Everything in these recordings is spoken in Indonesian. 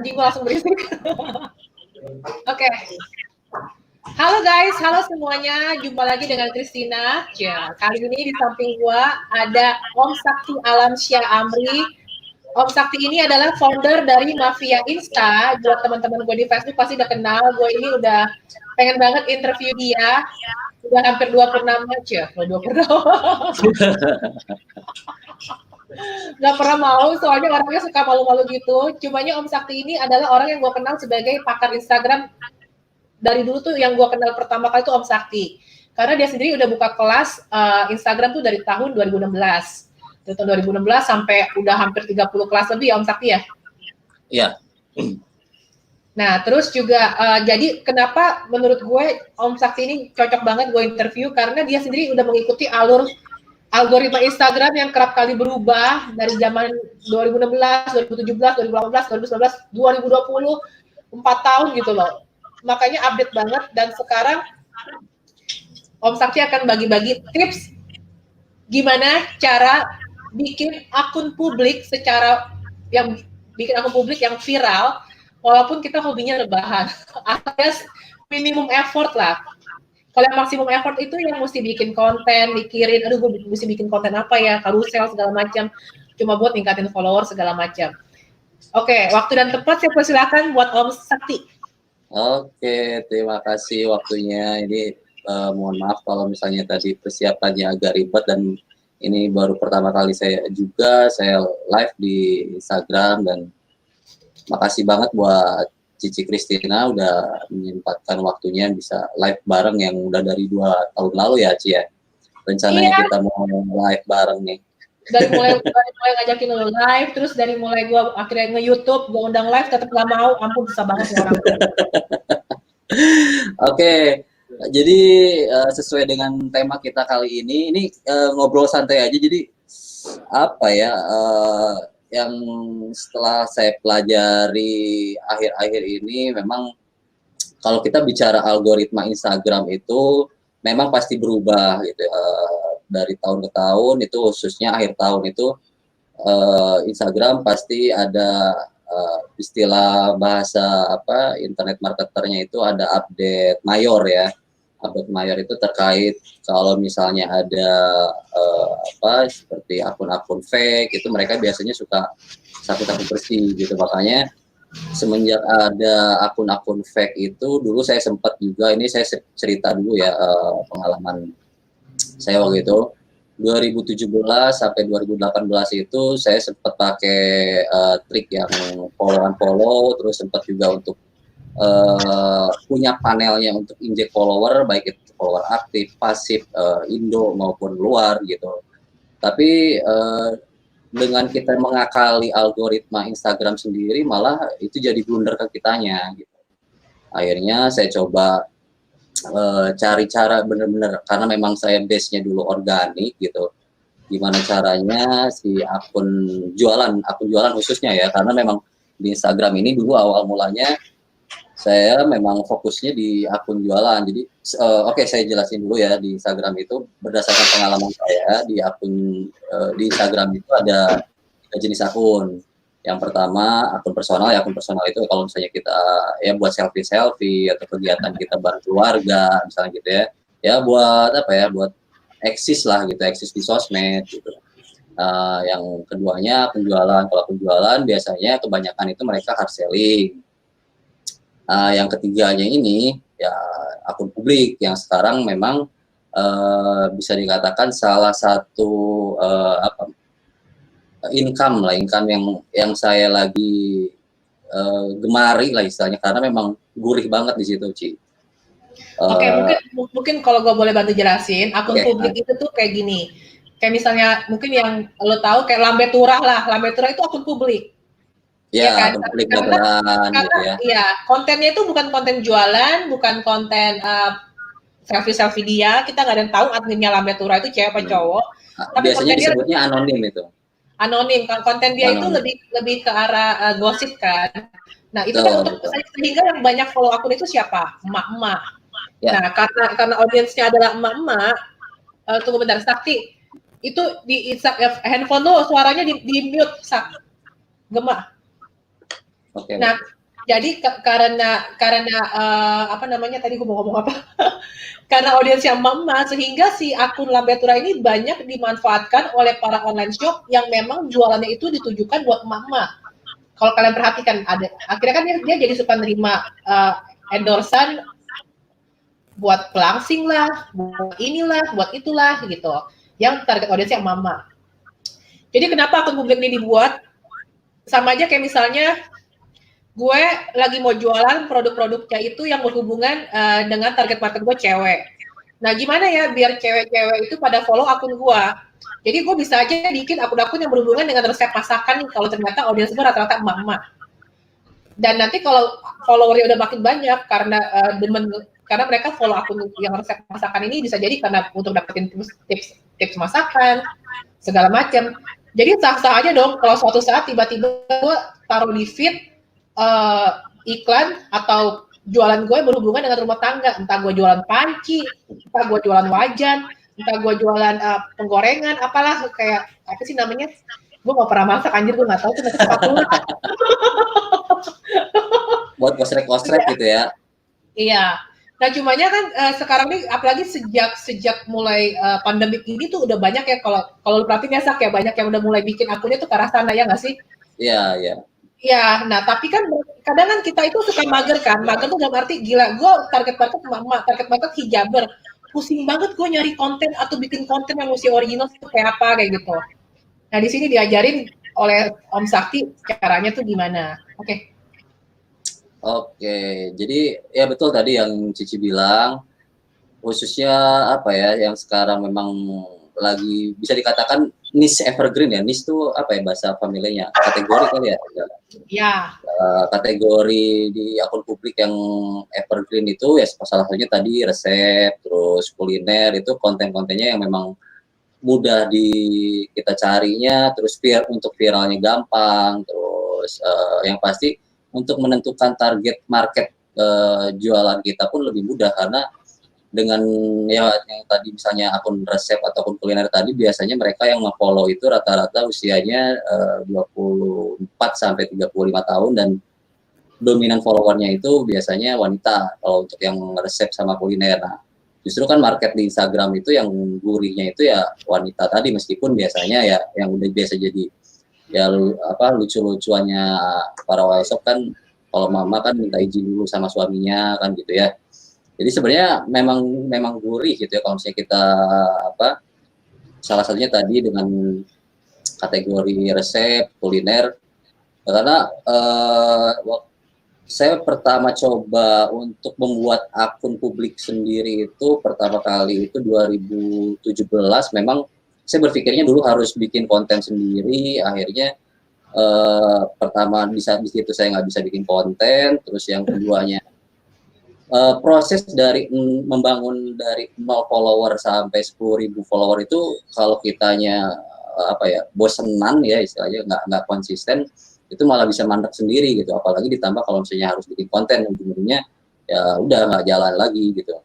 anjing gua langsung berisik. Oke. Halo guys, halo semuanya. Jumpa lagi dengan Christina. Ya, kali ini di samping gua ada Om Sakti Alamsyah Amri. Om Sakti ini adalah founder dari Mafia Insta. Buat teman-teman gue di Facebook pasti udah kenal. Gue ini udah pengen banget interview dia. Udah hampir 2 purnama aja. 2 purnama. Gak pernah mau, soalnya orangnya suka malu-malu gitu. Cumanya Om Sakti ini adalah orang yang gue kenal sebagai pakar Instagram. Dari dulu tuh yang gue kenal pertama kali tuh Om Sakti. Karena dia sendiri udah buka kelas Instagram tuh dari tahun 2016. Dari tahun 2016 sampai udah hampir 30 kelas lebih ya Om Sakti ya? Iya. Nah, terus juga jadi kenapa menurut gue Om Sakti ini cocok banget gue interview karena dia sendiri udah mengikuti algoritma Instagram yang kerap kali berubah dari zaman 2016, 2017, 2018, 2019, 2020, 4 tahun gitu loh. Makanya update banget dan sekarang Om Sakti akan bagi-bagi tips gimana cara bikin akun publik yang viral walaupun kita hobinya rebahan alias minimum effort lah. Kalau yang maksimum effort itu yang mesti bikin konten, mikirin aduh gue mesti bikin konten apa ya, karusel segala macam cuma buat ningkatin follower segala macam. Oke, waktu dan tempat saya persilakan buat Om Sakti. Oke, terima kasih waktunya. Ini mohon maaf kalau misalnya tadi persiapannya agak ribet dan ini baru pertama kali saya live di Instagram dan makasih banget buat Cici Christina udah menyempatkan waktunya bisa live bareng yang udah dari 2 tahun lalu ya Ci ya. Rencananya kita mau live bareng nih. Dari mulai ngajakin lo live, terus dari mulai gue akhirnya nge-YouTube, gue undang live, tetap gak mau, ampun susah banget ya orang. Oke, jadi sesuai dengan tema kita kali ini ngobrol santai aja, jadi apa ya, yang setelah saya pelajari akhir-akhir ini memang kalau kita bicara algoritma Instagram itu memang pasti berubah gitu, dari tahun ke tahun itu khususnya akhir tahun itu Instagram pasti ada istilah bahasa internet marketernya itu ada update mayor ya. Update mayor itu terkait kalau misalnya ada seperti akun-akun fake itu mereka biasanya suka sapu-sapu bersih gitu. Makanya semenjak ada akun-akun fake itu dulu saya sempat juga, ini saya cerita dulu ya pengalaman saya waktu itu 2017 sampai 2018 itu saya sempat pakai trik yang follow terus sempat juga untuk punya panelnya untuk injek follower, baik itu follower aktif, pasif, Indo maupun luar gitu. Tapi dengan kita mengakali algoritma Instagram sendiri malah itu jadi blunder ke kitanya gitu. Akhirnya saya coba cari cara benar-benar karena memang saya base-nya dulu organik gitu. Gimana caranya si akun jualan khususnya ya, karena memang di Instagram ini dulu awal mulanya saya memang fokusnya di akun jualan. Jadi oke, saya jelasin dulu ya, di Instagram itu berdasarkan pengalaman saya di akun di Instagram itu ada 3 jenis akun. Yang pertama akun personal, ya akun personal itu kalau misalnya kita ya buat selfie atau kegiatan kita bareng keluarga misalnya gitu ya, ya buat buat eksis lah gitu, eksis di sosmed gitu. Yang keduanya penjualan. Kalau penjualan biasanya kebanyakan itu mereka hard selling. Yang ketiganya ini ya akun publik yang sekarang memang bisa dikatakan salah satu income yang saya lagi gemari lah istilahnya, karena memang gurih banget di situ Ci. Oke, mungkin kalau gue boleh bantu jelasin, akun publik itu tuh kayak gini. Kayak misalnya mungkin yang lo tahu kayak Lambe Turah lah, Lambe Turah itu akun publik. Ya kan? Publik karena gitu ya. Iya, kontennya itu bukan konten jualan, bukan konten selfie dia, kita nggak ada yang tahu adminnya Lambe Turah itu cewek apa cowok. Tapi biasanya disebutnya anonim itu. Anonim, konten dia itu lebih ke arah gosip kan. Nah itu kan untuk sehingga yang banyak follow akun itu siapa? Emak-emak. Ya. Nah karena audiensnya adalah emak-emak, tunggu bentar, Sakti, itu di handphone lo suaranya di mute, Sak. Gemak. Oke. Nah, jadi karena apa namanya tadi gue mau ngomong apa? Karena audiensnya mama, sehingga si akun Lambetura ini banyak dimanfaatkan oleh para online shop yang memang jualannya itu ditujukan buat mama. Kalau kalian perhatikan ada, akhirnya kan dia jadi suka nerima endorsan buat pelangsing lah, buat inilah, buat itulah gitu. Yang target audiensnya mama. Jadi kenapa akun publik ini dibuat? Sama aja kayak misalnya gue lagi mau jualan produk-produknya itu yang berhubungan dengan target market gue cewek. Nah, gimana ya biar cewek-cewek itu pada follow akun gue? Jadi gue bisa aja bikin akun-akun yang berhubungan dengan resep masakan nih kalau ternyata audiens gue rata-rata emak-emak. Dan nanti kalau followernya udah makin banyak karena karena mereka follow akun yang resep masakan ini bisa jadi karena untuk dapetin tips masakan segala macam. Jadi sah-sah aja dong kalau suatu saat tiba-tiba gue taruh di feed iklan atau jualan gue berhubungan dengan rumah tangga, entah gue jualan panci, entah gue jualan wajan, entah gue jualan penggorengan, apalah kayak apa sih namanya? Gue gak pernah masak, anjir gue gak tahu tuh nanti sepatu. Buat kosrek-kosrek gitu ya. Iya. Nah cumanya kan sekarang nih apalagi sejak mulai pandemik ini tuh udah banyak ya kalau lu perhatiin ya Sak ya banyak yang udah mulai bikin akunnya tuh ke arah sana ya nggak sih? Iya, iya. Iya, nah tapi kan kadang kan kita itu suka mager kan, mager tuh dalam arti gila, gue target market mama, target market hijaber, pusing banget gue nyari konten atau bikin konten yang mesti original tuh kayak apa kayak gitu. Nah di sini diajarin oleh Om Sakti caranya tuh gimana. Oke. Oke, jadi ya betul tadi yang Cici bilang, khususnya apa ya, yang sekarang memang lagi bisa dikatakan niche evergreen ya, niche itu apa ya bahasa familiarnya, kategori kali ya. Ya. Kategori di akun publik yang evergreen itu ya salah satunya tadi resep, terus kuliner itu konten-kontennya yang memang mudah di kita carinya, terus untuk viralnya gampang, terus yang pasti untuk menentukan target market jualan kita pun lebih mudah karena dengan ya yang tadi misalnya akun resep ataupun kuliner tadi biasanya mereka yang nge-follow itu rata-rata usianya 24 sampai 35 tahun dan dominan followernya itu biasanya wanita kalau untuk yang resep sama kuliner. Nah, justru kan market di Instagram itu yang gurihnya itu ya wanita tadi meskipun biasanya ya yang udah biasa jadi ya apa lucu-lucuannya para webshop kan kalau mama kan minta izin dulu sama suaminya kan gitu ya. Jadi sebenarnya memang gurih gitu ya kalau misalnya kita apa salah satunya tadi dengan kategori resep kuliner karena saya pertama coba untuk membuat akun publik sendiri itu pertama kali itu 2017 memang saya berpikirnya dulu harus bikin konten sendiri akhirnya pertama di situ saya nggak bisa bikin konten terus yang keduanya proses dari membangun dari 0 follower sampai 10.000 follower itu kalau kitanya apa ya bosenan ya istilahnya nggak konsisten itu malah bisa mandek sendiri gitu apalagi ditambah kalau misalnya harus bikin konten ujung-ujungnya ya udah nggak jalan lagi gitu.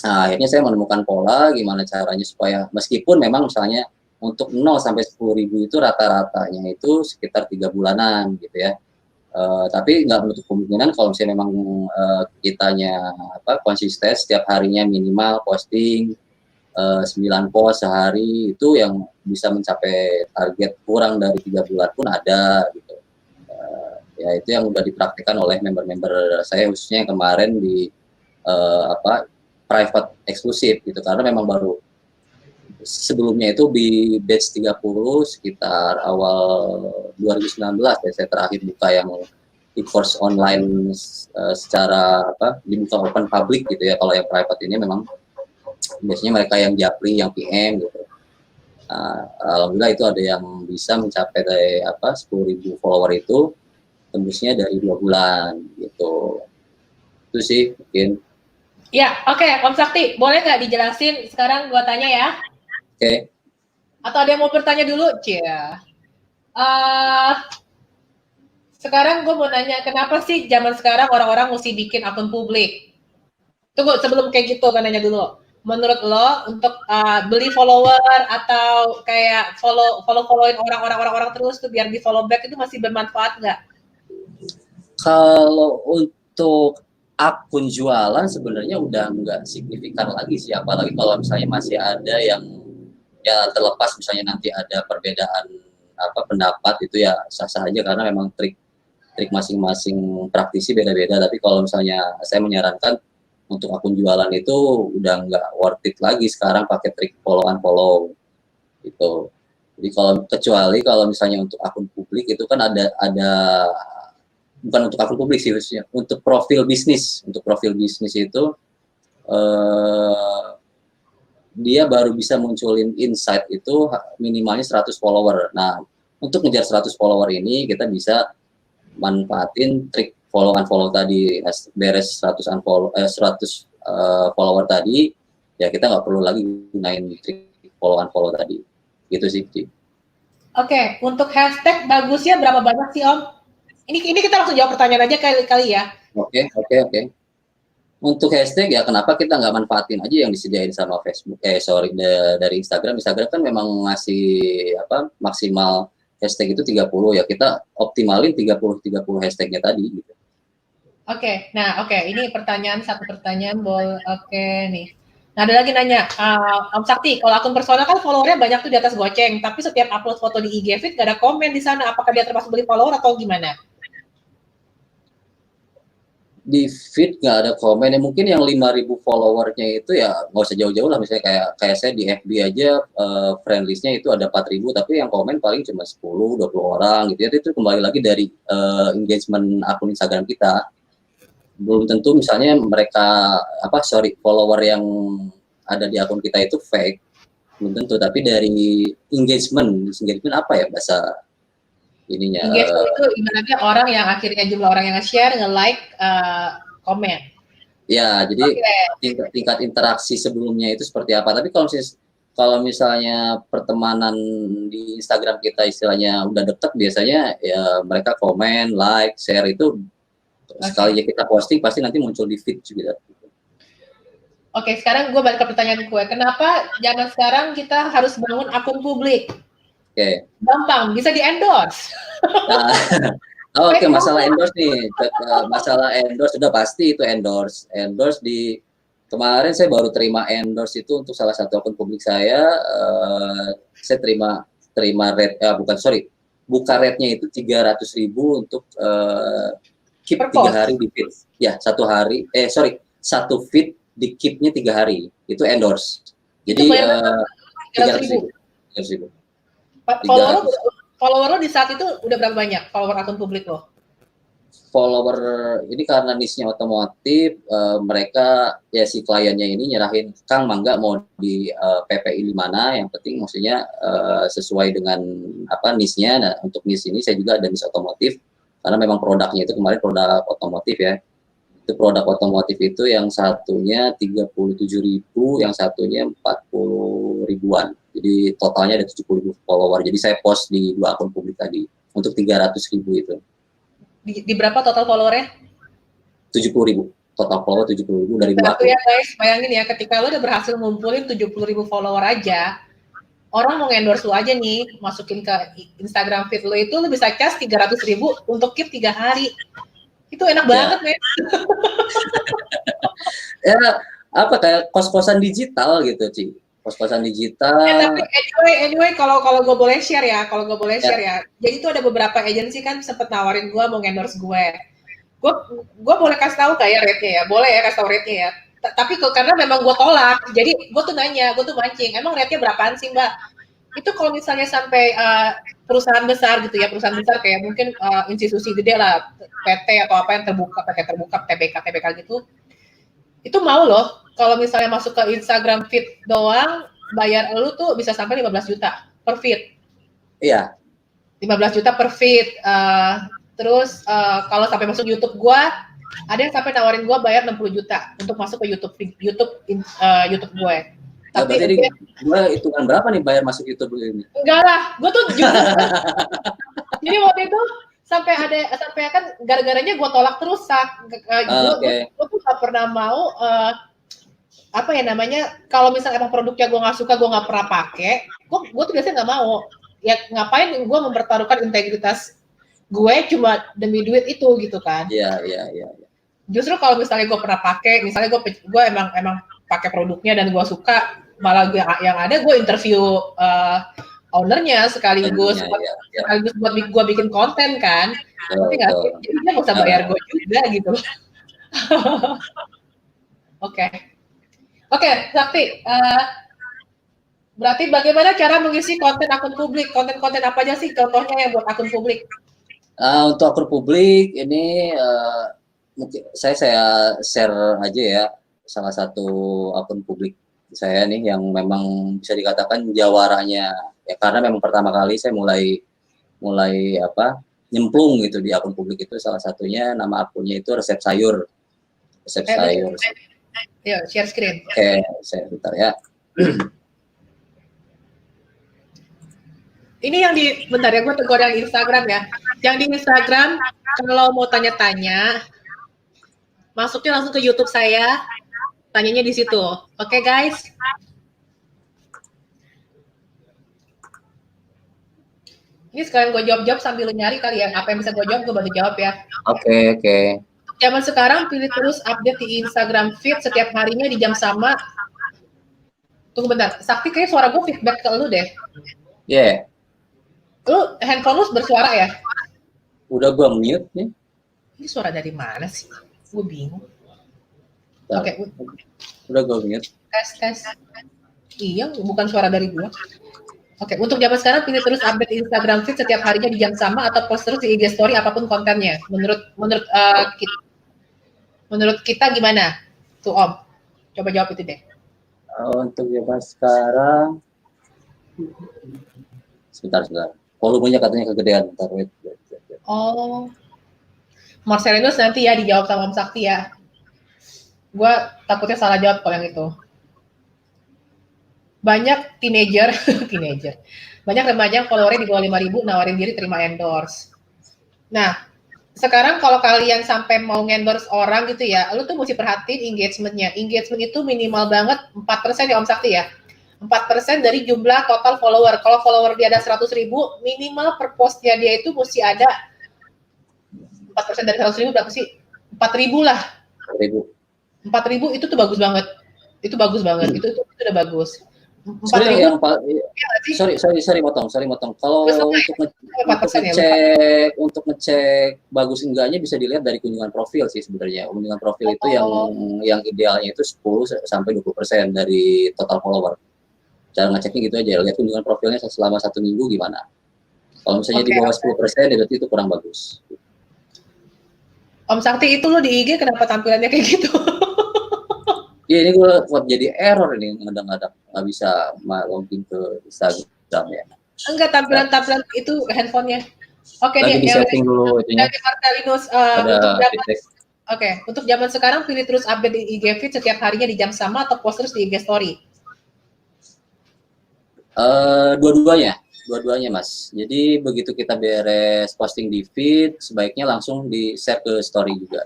Nah, akhirnya saya menemukan pola gimana caranya supaya meskipun memang misalnya untuk 0 sampai 10.000 itu rata-ratanya itu sekitar 3 bulanan gitu ya. Tapi nggak menutup kemungkinan kalau misalnya memang kitanya apa konsisten setiap harinya minimal posting 9 post sehari itu yang bisa mencapai target kurang dari 3 bulan pun ada gitu. Ya itu yang udah dipraktikkan oleh member-member saya khususnya yang kemarin di apa private eksklusif gitu karena memang baru sebelumnya itu di batch 30 sekitar awal 2019 ya saya terakhir buka yang e-course online secara apa dibuka open public gitu ya kalau yang private ini memang biasanya mereka yang japri yang PM gitu. Alhamdulillah itu ada yang bisa mencapai dari apa 10.000 follower itu tembusnya dari 2 bulan gitu. Itu sih mungkin. Ya, oke, Om Sakti, boleh nggak dijelasin sekarang gua tanya ya? Oke. Atau ada yang mau bertanya dulu? Cia. Sekarang gue mau nanya, kenapa sih zaman sekarang orang-orang mesti bikin akun publik? Tunggu, sebelum kayak gitu, gue nanya dulu. Menurut lo, untuk beli follower atau kayak followin orang-orang terus tuh biar di follow back itu masih bermanfaat nggak? Kalau untuk akun jualan sebenarnya udah nggak signifikan lagi sih, apalagi kalau misalnya masih ada yang ya terlepas misalnya nanti ada perbedaan apa pendapat itu ya sah-sah aja karena memang trik masing-masing praktisi beda-beda. Tapi kalau misalnya saya menyarankan untuk akun jualan itu udah nggak worth it lagi sekarang pakai trik follow unfollow gitu. Jadi kecuali kalau misalnya untuk akun publik itu kan ada bukan untuk akun publik sih khususnya untuk profil bisnis. Untuk profil bisnis itu eh, dia baru bisa munculin insight itu minimalnya 100 follower. Nah, untuk ngejar 100 follower ini kita bisa manfaatin trik follow unfollow tadi. Beres 100 unfollow 100 follower tadi ya kita nggak perlu lagi gunain trik follow unfollow tadi. Gitu sih. Oke, untuk hashtag bagusnya berapa banyak sih Om? Ini kita langsung jawab pertanyaan aja kali ya. Oke. Untuk hashtag ya kenapa kita nggak manfaatin aja yang disediain sama Facebook? Dari Instagram. Instagram kan memang ngasih apa maksimal hashtag itu 30 ya, kita optimalin 30 hashtagnya tadi gitu. Oke, ini satu pertanyaan boleh. Oke nih. Nah, ada lagi nanya, Om Sakti, kalau akun personal kan followernya banyak tuh di atas goceng, tapi setiap upload foto di IG feed gak ada komen di sana, apakah dia termasuk beli follower atau gimana? Di feed nggak ada komen ya, mungkin yang 5.000 followernya itu ya nggak usah jauh-jauh lah, misalnya kayak saya di FB aja friend listnya itu ada 4.000, tapi yang komen paling cuma 10-20 orang gitu ya. Itu kembali lagi dari engagement akun Instagram kita. Belum tentu misalnya mereka follower yang ada di akun kita itu fake, belum tentu, tapi dari engagement apa ya bahasa ininya, Engagement itu ibaratnya orang yang akhirnya jumlah orang yang nge-share, nge-like, komen. ya jadi tingkat interaksi sebelumnya itu seperti apa. Tapi kalau misalnya pertemanan di Instagram kita istilahnya udah deket, biasanya ya mereka komen, like, share itu sekali kita posting pasti nanti muncul di feed juga. Oke, sekarang gue balik ke pertanyaan gue. Kenapa zaman sekarang kita harus bangun akun publik? Oke. Gampang, bisa di-endorse. Nah, oke, masalah endorse nih. Masalah endorse sudah pasti itu endorse. Endorse kemarin saya baru terima endorse itu untuk salah satu akun publik saya. Saya terima rate, buka rate-nya itu 300.000 untuk keep 3 hari di feed. Ya, satu feed di keep-nya 3 hari. Itu endorse. Jadi 300.000. Follower lo di saat itu udah berapa banyak follower akun publik lo? Follower ini karena niche-nya otomotif, mereka ya si kliennya ini nyerahin, Kang mangga mau di PPI di mana, yang penting maksudnya sesuai dengan apa niche-nya. Nah, untuk niche ini saya juga ada niche otomotif karena memang produknya itu kemarin produk otomotif ya. Itu produk otomotif itu yang satunya 37.000, yang satunya 40.000-an. Jadi totalnya ada 70.000 follower. Jadi saya post di 2 akun publik tadi untuk 300.000 itu. Di berapa total followernya? 70.000. Total follower 70.000 dari 2 akun. Ya guys, bayangin ya ketika lo udah berhasil ngumpulin 70.000 follower aja, orang mau endorse lo aja nih, masukin ke Instagram feed lo itu lo bisa cas 300.000 untuk keep 3 hari. Itu enak banget, men. Ya, kayak kos-kosan digital gitu, Ci. Kos-kosan digital. Tapi anyway kalau gue boleh share ya, jadi itu ada beberapa agensi kan sempet nawarin gue mau endorse gue boleh kasih tahu kayak rate-nya ya, boleh ya kasih tahu rate-nya ya. Tapi karena memang gue tolak, jadi gue tuh nanya, gue tuh mancing, emang rate-nya berapaan sih Mbak? Itu kalau misalnya sampai perusahaan besar gitu ya, perusahaan besar kayak mungkin institusi gede lah, PT atau apa yang terbuka, PT terbuka, TBK gitu, itu mau loh kalau misalnya masuk ke Instagram feed doang, bayar lu tuh bisa sampai 15 juta per feed. Iya. 15 juta per feed. Terus kalau sampai masuk YouTube gua, ada yang sampai nawarin gua bayar 60 juta untuk masuk ke YouTube gue. Tapi gue hitungan berapa nih bayar masuk YouTube ini? Enggak lah, gue tuh jadi waktu itu sampai kan gara-garanya gue tolak terus gue tuh gak pernah mau apa ya namanya, kalau misalnya emang produknya gue nggak suka, gue nggak pernah pakai, gue tuh biasanya nggak mau ya, ngapain gue mempertaruhkan integritas gue cuma demi duit itu gitu kan. Iya. Justru kalau misalnya gue pernah pakai, misalnya gue emang pakai produknya dan gue suka, malah yang ada gue interview ownernya sekaligus buat gue bikin konten kan. Tapi nggak sih, jadi dia nggak usah bayar gue juga gitu. Oke, Sakti. Berarti bagaimana cara mengisi konten akun publik? Konten-konten apa aja sih contohnya yang buat akun publik? Untuk akun publik ini mungkin saya share aja ya salah satu akun publik saya nih yang memang bisa dikatakan jawaranya ya, karena memang pertama kali saya mulai nyemplung gitu di akun publik itu. Salah satunya nama akunnya itu resep sayur. Ya, share screen. Oke, saya bentar ya. Ini yang bentar ya, gue tegur yang Instagram ya. Yang di Instagram, kalau mau tanya-tanya, masuknya langsung ke YouTube saya, tanyanya di situ. Oke, guys? Ini sekarang gue jawab sambil nyari kali ya. Apa yang bisa gue jawab, gue bantu jawab ya. Oke. Zaman sekarang, pilih terus update di Instagram feed setiap harinya di jam sama. Tunggu bentar, Sakti kayaknya suara gue feedback ke lu deh. Iya. Lu handphone lu bersuara ya? Udah gue mute nih. Ini suara dari mana sih? Gue bingung. Oke. Udah gue mute. Tes. Iya, bukan suara dari gue. Oke, untuk zaman sekarang pilih terus update Instagram feed setiap harinya di jam sama atau post terus di IG story apapun kontennya. Menurut kita gimana? Tuh Om, coba jawab itu deh. Untuk zaman sekarang, sebentar. Volumenya katanya kegedean. Bentar, wait. Oh, Marcelinus nanti ya dijawab sama Om Sakti ya. Gue takutnya salah jawab kalau yang itu. Banyak teenager, banyak remaja yang followernya di bawah 5.000 nawarin diri terima endorse. Nah, sekarang kalau kalian sampai mau endorse orang gitu ya, lu tuh mesti perhatiin engagement-nya. Engagement itu minimal banget 4% ya Om Sakti ya. 4% dari jumlah total follower. Kalau follower dia ada 100.000, minimal per postnya dia itu mesti ada 4% dari 100.000 berapa sih? 4.000 lah. 4.000 itu tuh bagus banget. Itu bagus banget. Itu udah bagus. Sebenarnya sorry motong. Kalau untuk ngecek bagus enggaknya bisa dilihat dari kunjungan profil sih sebenarnya. Kunjungan profil itu yang idealnya itu 10 sampai 20% dari total follower. Cara ngeceknya gitu aja, lihat kunjungan profilnya selama 1 minggu gimana. Kalau misalnya di bawah 10%, berarti itu kurang bagus. Om Sakti itu lo di IG kenapa tampilannya kayak gitu? Iya, ini gue buat jadi error ini, nggak bisa login ke Instagram ya. Enggak, tampilan itu handphonenya. Oke, lagi di setting dulu itunya. Dari Marcelinus, untuk zaman sekarang pilih terus update di IG feed setiap harinya di jam sama atau post terus di IG story? Dua-duanya Mas. Jadi begitu kita beres posting di feed, sebaiknya langsung di share ke story juga.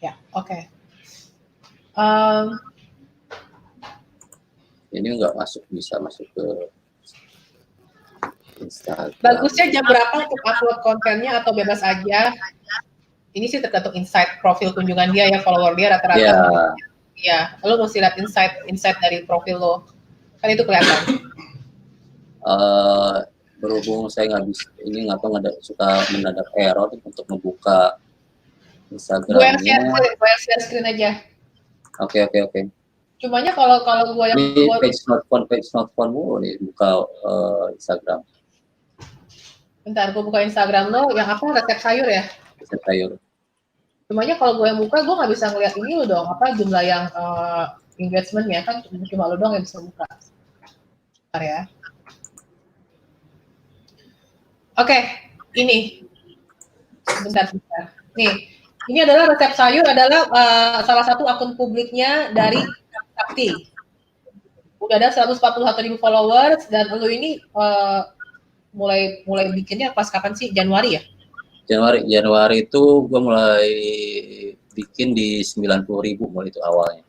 Ya, oke. Ini nggak bisa masuk ke Instagram. Bagusnya jam berapa untuk upload kontennya atau bebas aja? Ini sih tergantung insight profil kunjungan dia ya, follower dia rata-rata. Ya, lo mesti lihat insight dari profil lo. Kan itu kelihatan. Berhubung saya nggak tahu suka mendadak error untuk membuka Instagramnya. Gue share screen aja. Oke. Cumanya kalau gue yang page not phone mulu nih buka Instagram. Bentar, gue buka Instagram lo, yang apa resep sayur ya? Resep sayur. Cumanya kalau gue yang buka, gue nggak bisa ngeliat ini lo dong, apa jumlah yang engagementnya kan cuma lo dong yang bisa buka. Bentar ya. Oke, ini. Bentar. Nih, ini adalah resep sayur adalah salah satu akun publiknya dari Sakti. Udah ada 141.000 followers dan lo ini mulai bikinnya pas kapan sih? Januari ya? Januari itu gue mulai bikin di 90.000 mulai itu awalnya.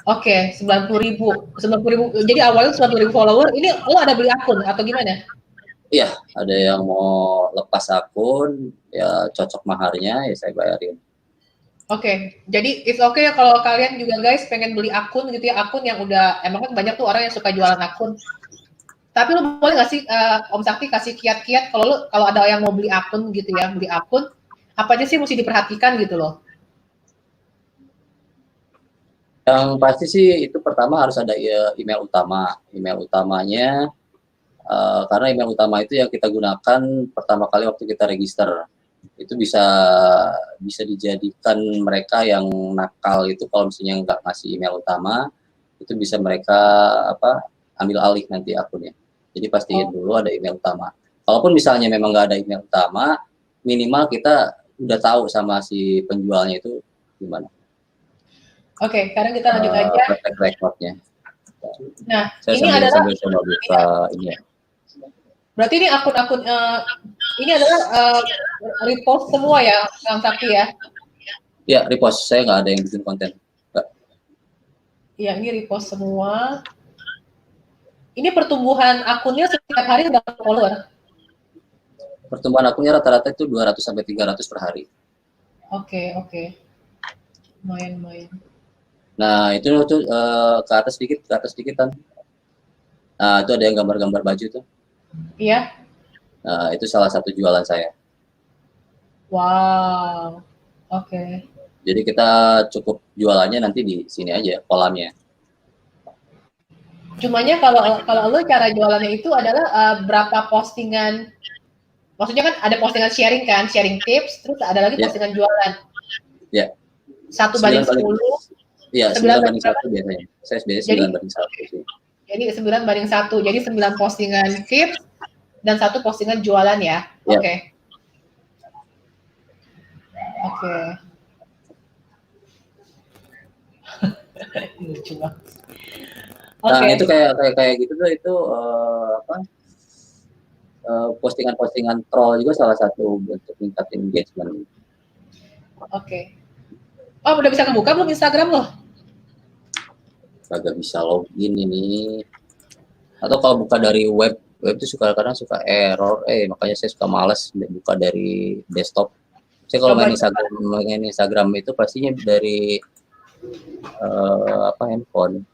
Oke, 90.000. Jadi awalnya 90.000 follower. Ini lo ada beli akun atau gimana? Iya, ada yang mau lepas akun, ya cocok maharnya, ya saya bayarin. Oke, jadi it's okay ya kalau kalian juga guys pengen beli akun gitu ya, akun yang udah emang kan banyak tuh orang yang suka jualan akun. Tapi lu boleh nggak sih Om Sakti kasih kiat-kiat kalau ada yang mau beli akun gitu ya, beli akun apa aja sih mesti diperhatikan gitu loh. Yang pasti sih itu pertama harus ada ya, email utama. Email utamanya, karena email utama itu yang kita gunakan pertama kali waktu kita register. Itu bisa bisa dijadikan mereka yang nakal itu kalau misalnya nggak ngasih email utama, itu bisa mereka apa ambil alih nanti akunnya. Jadi pastiin Oh, dulu ada email utama. Kalaupun misalnya memang nggak ada email utama, minimal kita udah tahu sama si penjualnya itu gimana oke, sekarang kita lanjut aja. track recordnya. Nah, Saya ini sambil adalah sambil coba buka ini ya. berarti ini akun-akun ini adalah repost semua ya, Kang Sakti ya. Ya, repost. Saya nggak ada yang bikin konten. Nggak. Iya, ini repost semua. Ini pertumbuhan akunnya setiap hari berapa follower? Pertumbuhan akunnya rata-rata itu 200 sampai 300 per hari. Oke, oke. Lumayan, lumayan. Nah, itu tuh ke atas sedikit kan. Nah, itu ada yang gambar-gambar baju tuh. Iya. Nah, itu salah satu jualan saya. Wow. Oke. Jadi kita cukup jualannya nanti di sini aja, kolamnya. Cumanya kalau kalau lo cara jualannya itu adalah berapa postingan. Maksudnya kan ada postingan sharing kan, sharing tips, terus ada lagi Ya, postingan jualan. ya. Satu banding 9 banding 10, Iya, 9 9 banding banding berapa? 1 biasanya. Saya biasanya Jadi 9 banding 1 sih. jadi 9 banding 1. Jadi 9 postingan tips dan 1 postingan jualan ya. Ya. Oke. Oke. Lucu banget. Nah, Oke. itu kayak kayak kayak gitu tuh itu apa? Postingan-postingan troll juga salah satu bentuk meningkatin engagement. Oke. Oh, udah bisa kebuka belum Instagram lo? Kagak bisa login ini. Atau kalau buka dari web itu kadang suka error. Makanya saya suka males buka dari desktop. Saya kalau Coba. main Instagram itu pastinya dari handphone.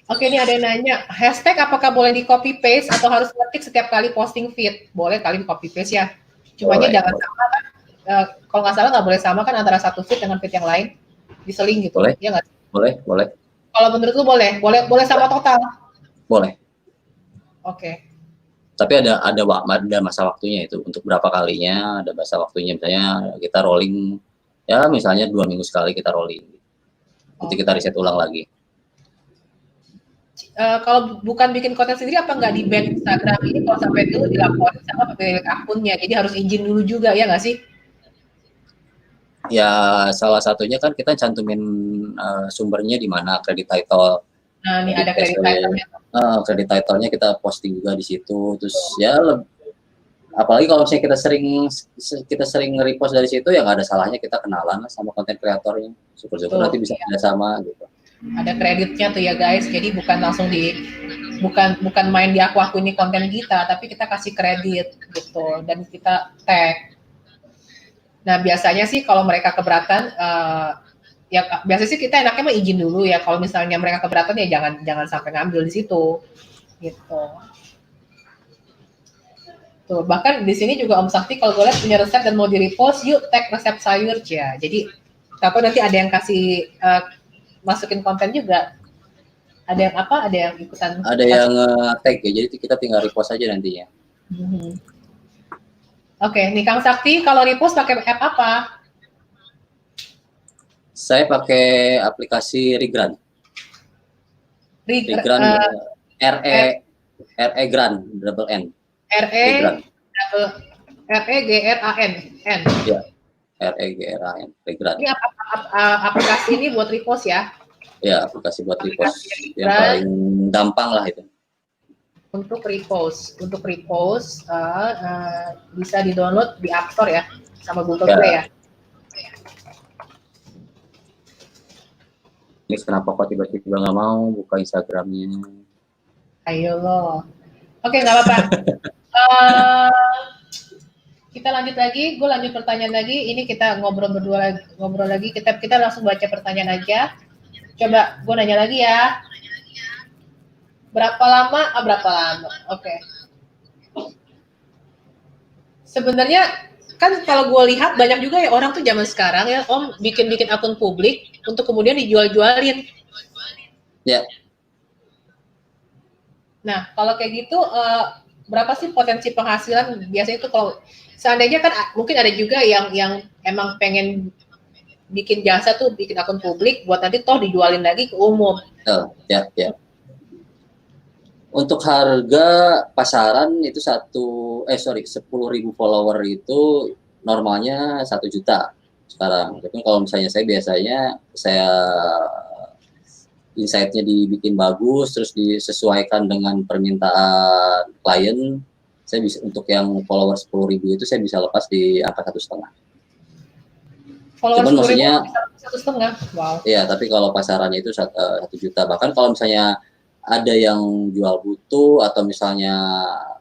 Oke, ini ada yang nanya, hashtag apakah boleh di copy paste atau harus ketik setiap kali posting feed? Boleh kali di copy paste ya. Cumanya jangan Boleh. sama kan. Kalau nggak salah nggak boleh sama kan antara satu feed dengan feed yang lain. Diseling gitu. Boleh. Ya nggak? Boleh. Kalau menurut lu boleh? Boleh sama total? Boleh. Oke. Tapi ada masa waktunya itu untuk berapa kalinya, ada masa waktunya misalnya kita rolling ya misalnya 2 minggu sekali kita rolling. Nanti kita riset ulang lagi. Kalau bukan bikin konten sendiri apa nggak di ban Instagram ini kalau sampai dulu dilaporin sama pemilik akunnya, jadi harus izin dulu juga ya nggak sih? Ya salah satunya kan kita cantumin sumbernya di mana kredit title. Nah, ini Jadi ada kredit title-nya. kredit title-nya kita posting juga di situ. Terus ya apalagi kalau misalnya kita sering nge-repost dari situ ya nggak ada salahnya kita kenalan sama konten kreatornya. Syukur-syukur nanti bisa kerjasama gitu. Ada kreditnya tuh ya guys, jadi bukan langsung bukan main di aku ini konten kita, tapi kita kasih kredit gitu dan kita tag. Nah biasanya sih kalau mereka keberatan, ya biasanya sih kita enaknya mah izin dulu ya. Kalau misalnya mereka keberatan ya jangan sampai ngambil di situ, gitu. Tuh bahkan di sini juga Om Sakti kalau gue lihat punya resep dan mau di repost, yuk tag resep sayur ya. Jadi atau nanti ada yang kasih masukin konten juga. Ada yang apa? Ada yang ikutan. Ada yang tag ya, jadi kita tinggal repost aja nantinya. Oke, nih Kang Sakti, kalau repost pakai app apa? Saya pakai aplikasi Regrant. Regrant, RE Grant, double N. REGRAN. Ya, REGRAN, Regrant. Ini aplikasi ini buat repost ya? Ya, aplikasi buat repost yang paling gampang lah itu. Untuk repost bisa di-download di App Store ya, sama Google Play ya. Ini kenapa kok tiba-tiba nggak mau buka Instagramnya? Ayo loh. Oke, nggak apa-apa. Uh, kita lanjut lagi. Gue lanjut pertanyaan lagi. Ini kita ngobrol berdua lagi, ngobrol lagi. Kita langsung baca pertanyaan aja. Coba gue nanya lagi ya. Berapa lama? Berapa lama? Oke. Sebenarnya kan kalau gue lihat banyak juga ya orang tuh zaman sekarang ya Om bikin akun publik untuk kemudian dijual-jualin. Ya. Nah kalau kayak gitu berapa sih potensi penghasilan biasanya itu kalau seandainya kan mungkin ada juga yang emang pengen bikin jasa tuh bikin akun publik buat nanti toh dijualin lagi ke umum. Ya, ya. Untuk harga pasaran itu 10.000 follower itu normalnya 1 juta sekarang. Tapi kalau misalnya saya insight-nya dibikin bagus, terus disesuaikan dengan permintaan klien, saya bisa untuk yang follower 10.000 itu saya bisa lepas di angka 1,5. Follower Cuman maksudnya 1,5. Wow. Iya, tapi kalau pasarannya itu 1 juta. Bahkan kalau misalnya ada yang jual butuh atau misalnya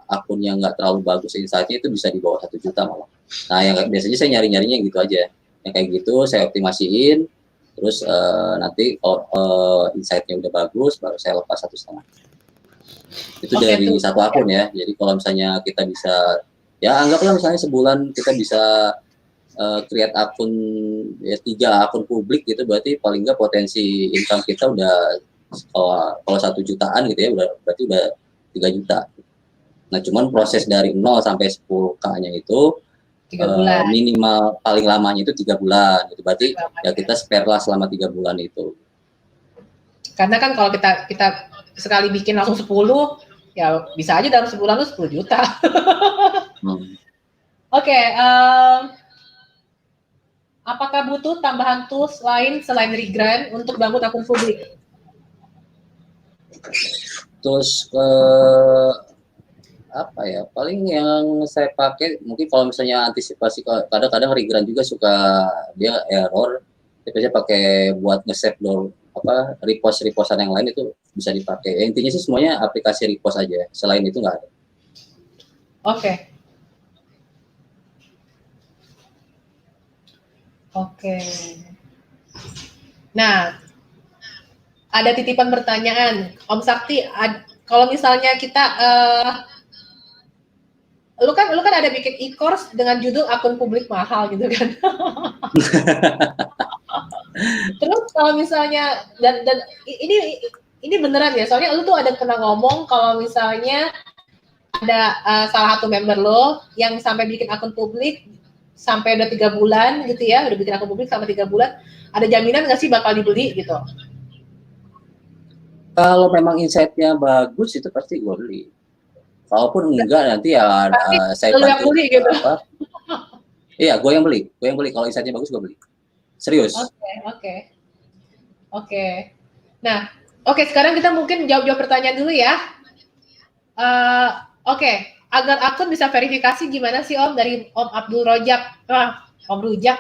akunnya nggak terlalu bagus insight-nya itu bisa di bawah 1 juta malah. Nah, yang biasanya saya nyari-nyarinya yang gitu aja. Yang kayak gitu saya optimasiin, terus nanti kalau insight-nya udah bagus, baru saya lepas 1,5. Itu dari satu akun ya. Jadi kalau misalnya kita bisa, ya anggaplah misalnya sebulan kita bisa create akun ya 3 akun publik gitu, berarti paling nggak potensi income kita udah kalau 1 jutaan gitu ya berarti udah 3 juta. Nah cuman proses dari 0 sampai 10K-nya itu 3 bulan. Minimal paling lamanya itu 3 bulan gitu, berarti ya kita spare lah selama 3 bulan itu. Karena kan kalau kita sekali bikin langsung 10 ya bisa aja dalam sebulan lu 10 juta. Oke, apakah butuh tambahan tools lain selain Regrand untuk bangun akun publik? Terus apa ya? Paling yang saya pakai mungkin kalau misalnya antisipasi, kadang-kadang Regrand juga suka dia error. Biasanya pakai buat nge-save repost-repostan yang lain itu bisa dipakai. Ya, intinya sih semuanya aplikasi repost aja. Selain itu nggak ada. Oke. Oke. Nah, ada titipan pertanyaan, Om Sakti. Kalau misalnya kita, lu kan ada bikin e-course dengan judul akun publik mahal gitu kan? Terus kalau misalnya dan ini beneran ya, soalnya lu tuh ada pernah ngomong kalau misalnya ada salah satu member lo yang sampai bikin akun publik sampai udah 3 bulan gitu ya, udah bikin akun publik sampai 3 bulan, ada jaminan nggak sih bakal dibeli gitu? Kalau memang insight-nya bagus itu pasti gue beli. Kalaupun enggak nanti ya saya bantu beli, gitu. Iya, gue yang beli. Kalau insight-nya bagus gue beli. Serius. Oke. Nah, sekarang kita mungkin jawab pertanyaan dulu ya. Agar akun bisa verifikasi gimana sih Om dari Om Abdul Rojak? Om Rujak.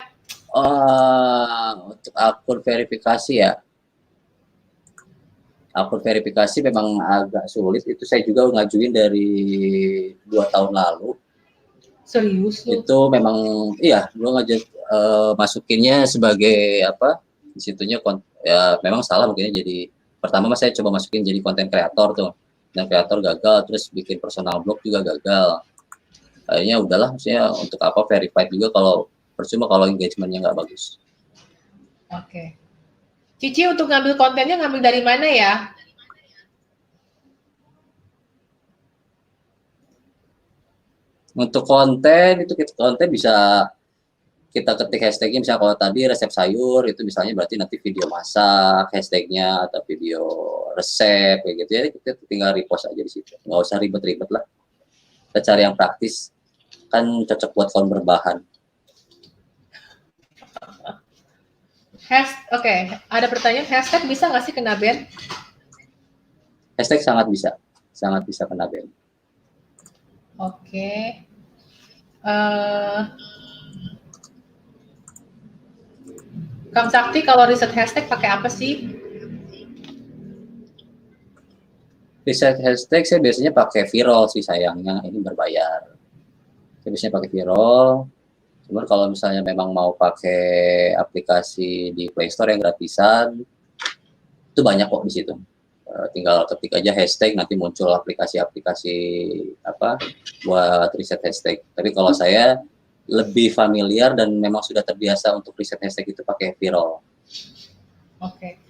Untuk akun verifikasi ya. Akun verifikasi memang agak sulit. Itu saya juga ngajuin dari 2 tahun lalu. Serius? Itu memang iya, gue masukinnya sebagai apa? Di situnya ya memang salah mungkin jadi pertama saya coba masukin jadi konten kreator tuh. Dan kreator gagal, terus bikin personal blog juga gagal. Kayaknya udahlah, maksudnya untuk apa verified juga kalau percuma kalau engagementnya nggak bagus. Oke. Cici untuk ngambil kontennya ngambil dari mana ya? Untuk konten bisa kita ketik hashtagnya, misalnya kalau tadi resep sayur itu misalnya berarti nanti video masak hashtagnya atau video resep kayak gitu ya, kita tinggal repost aja di situ, nggak usah ribet-ribet lah, kita cari yang praktis kan cocok buat kaum berbahan. Oke, ada pertanyaan, hashtag bisa nggak sih kena ban? Hashtag sangat bisa kena ban. Oke. Kang Sakti kalau riset hashtag pakai apa sih? Riset hashtag saya biasanya pakai viral sih sayangnya, ini berbayar. Saya biasanya pakai viral. Cuman kalau misalnya memang mau pakai aplikasi di Play Store yang gratisan, itu banyak kok di situ. Tinggal ketik aja hashtag, nanti muncul aplikasi-aplikasi apa buat riset hashtag. Tapi kalau saya lebih familiar dan memang sudah terbiasa untuk riset hashtag itu pakai viral. Oke.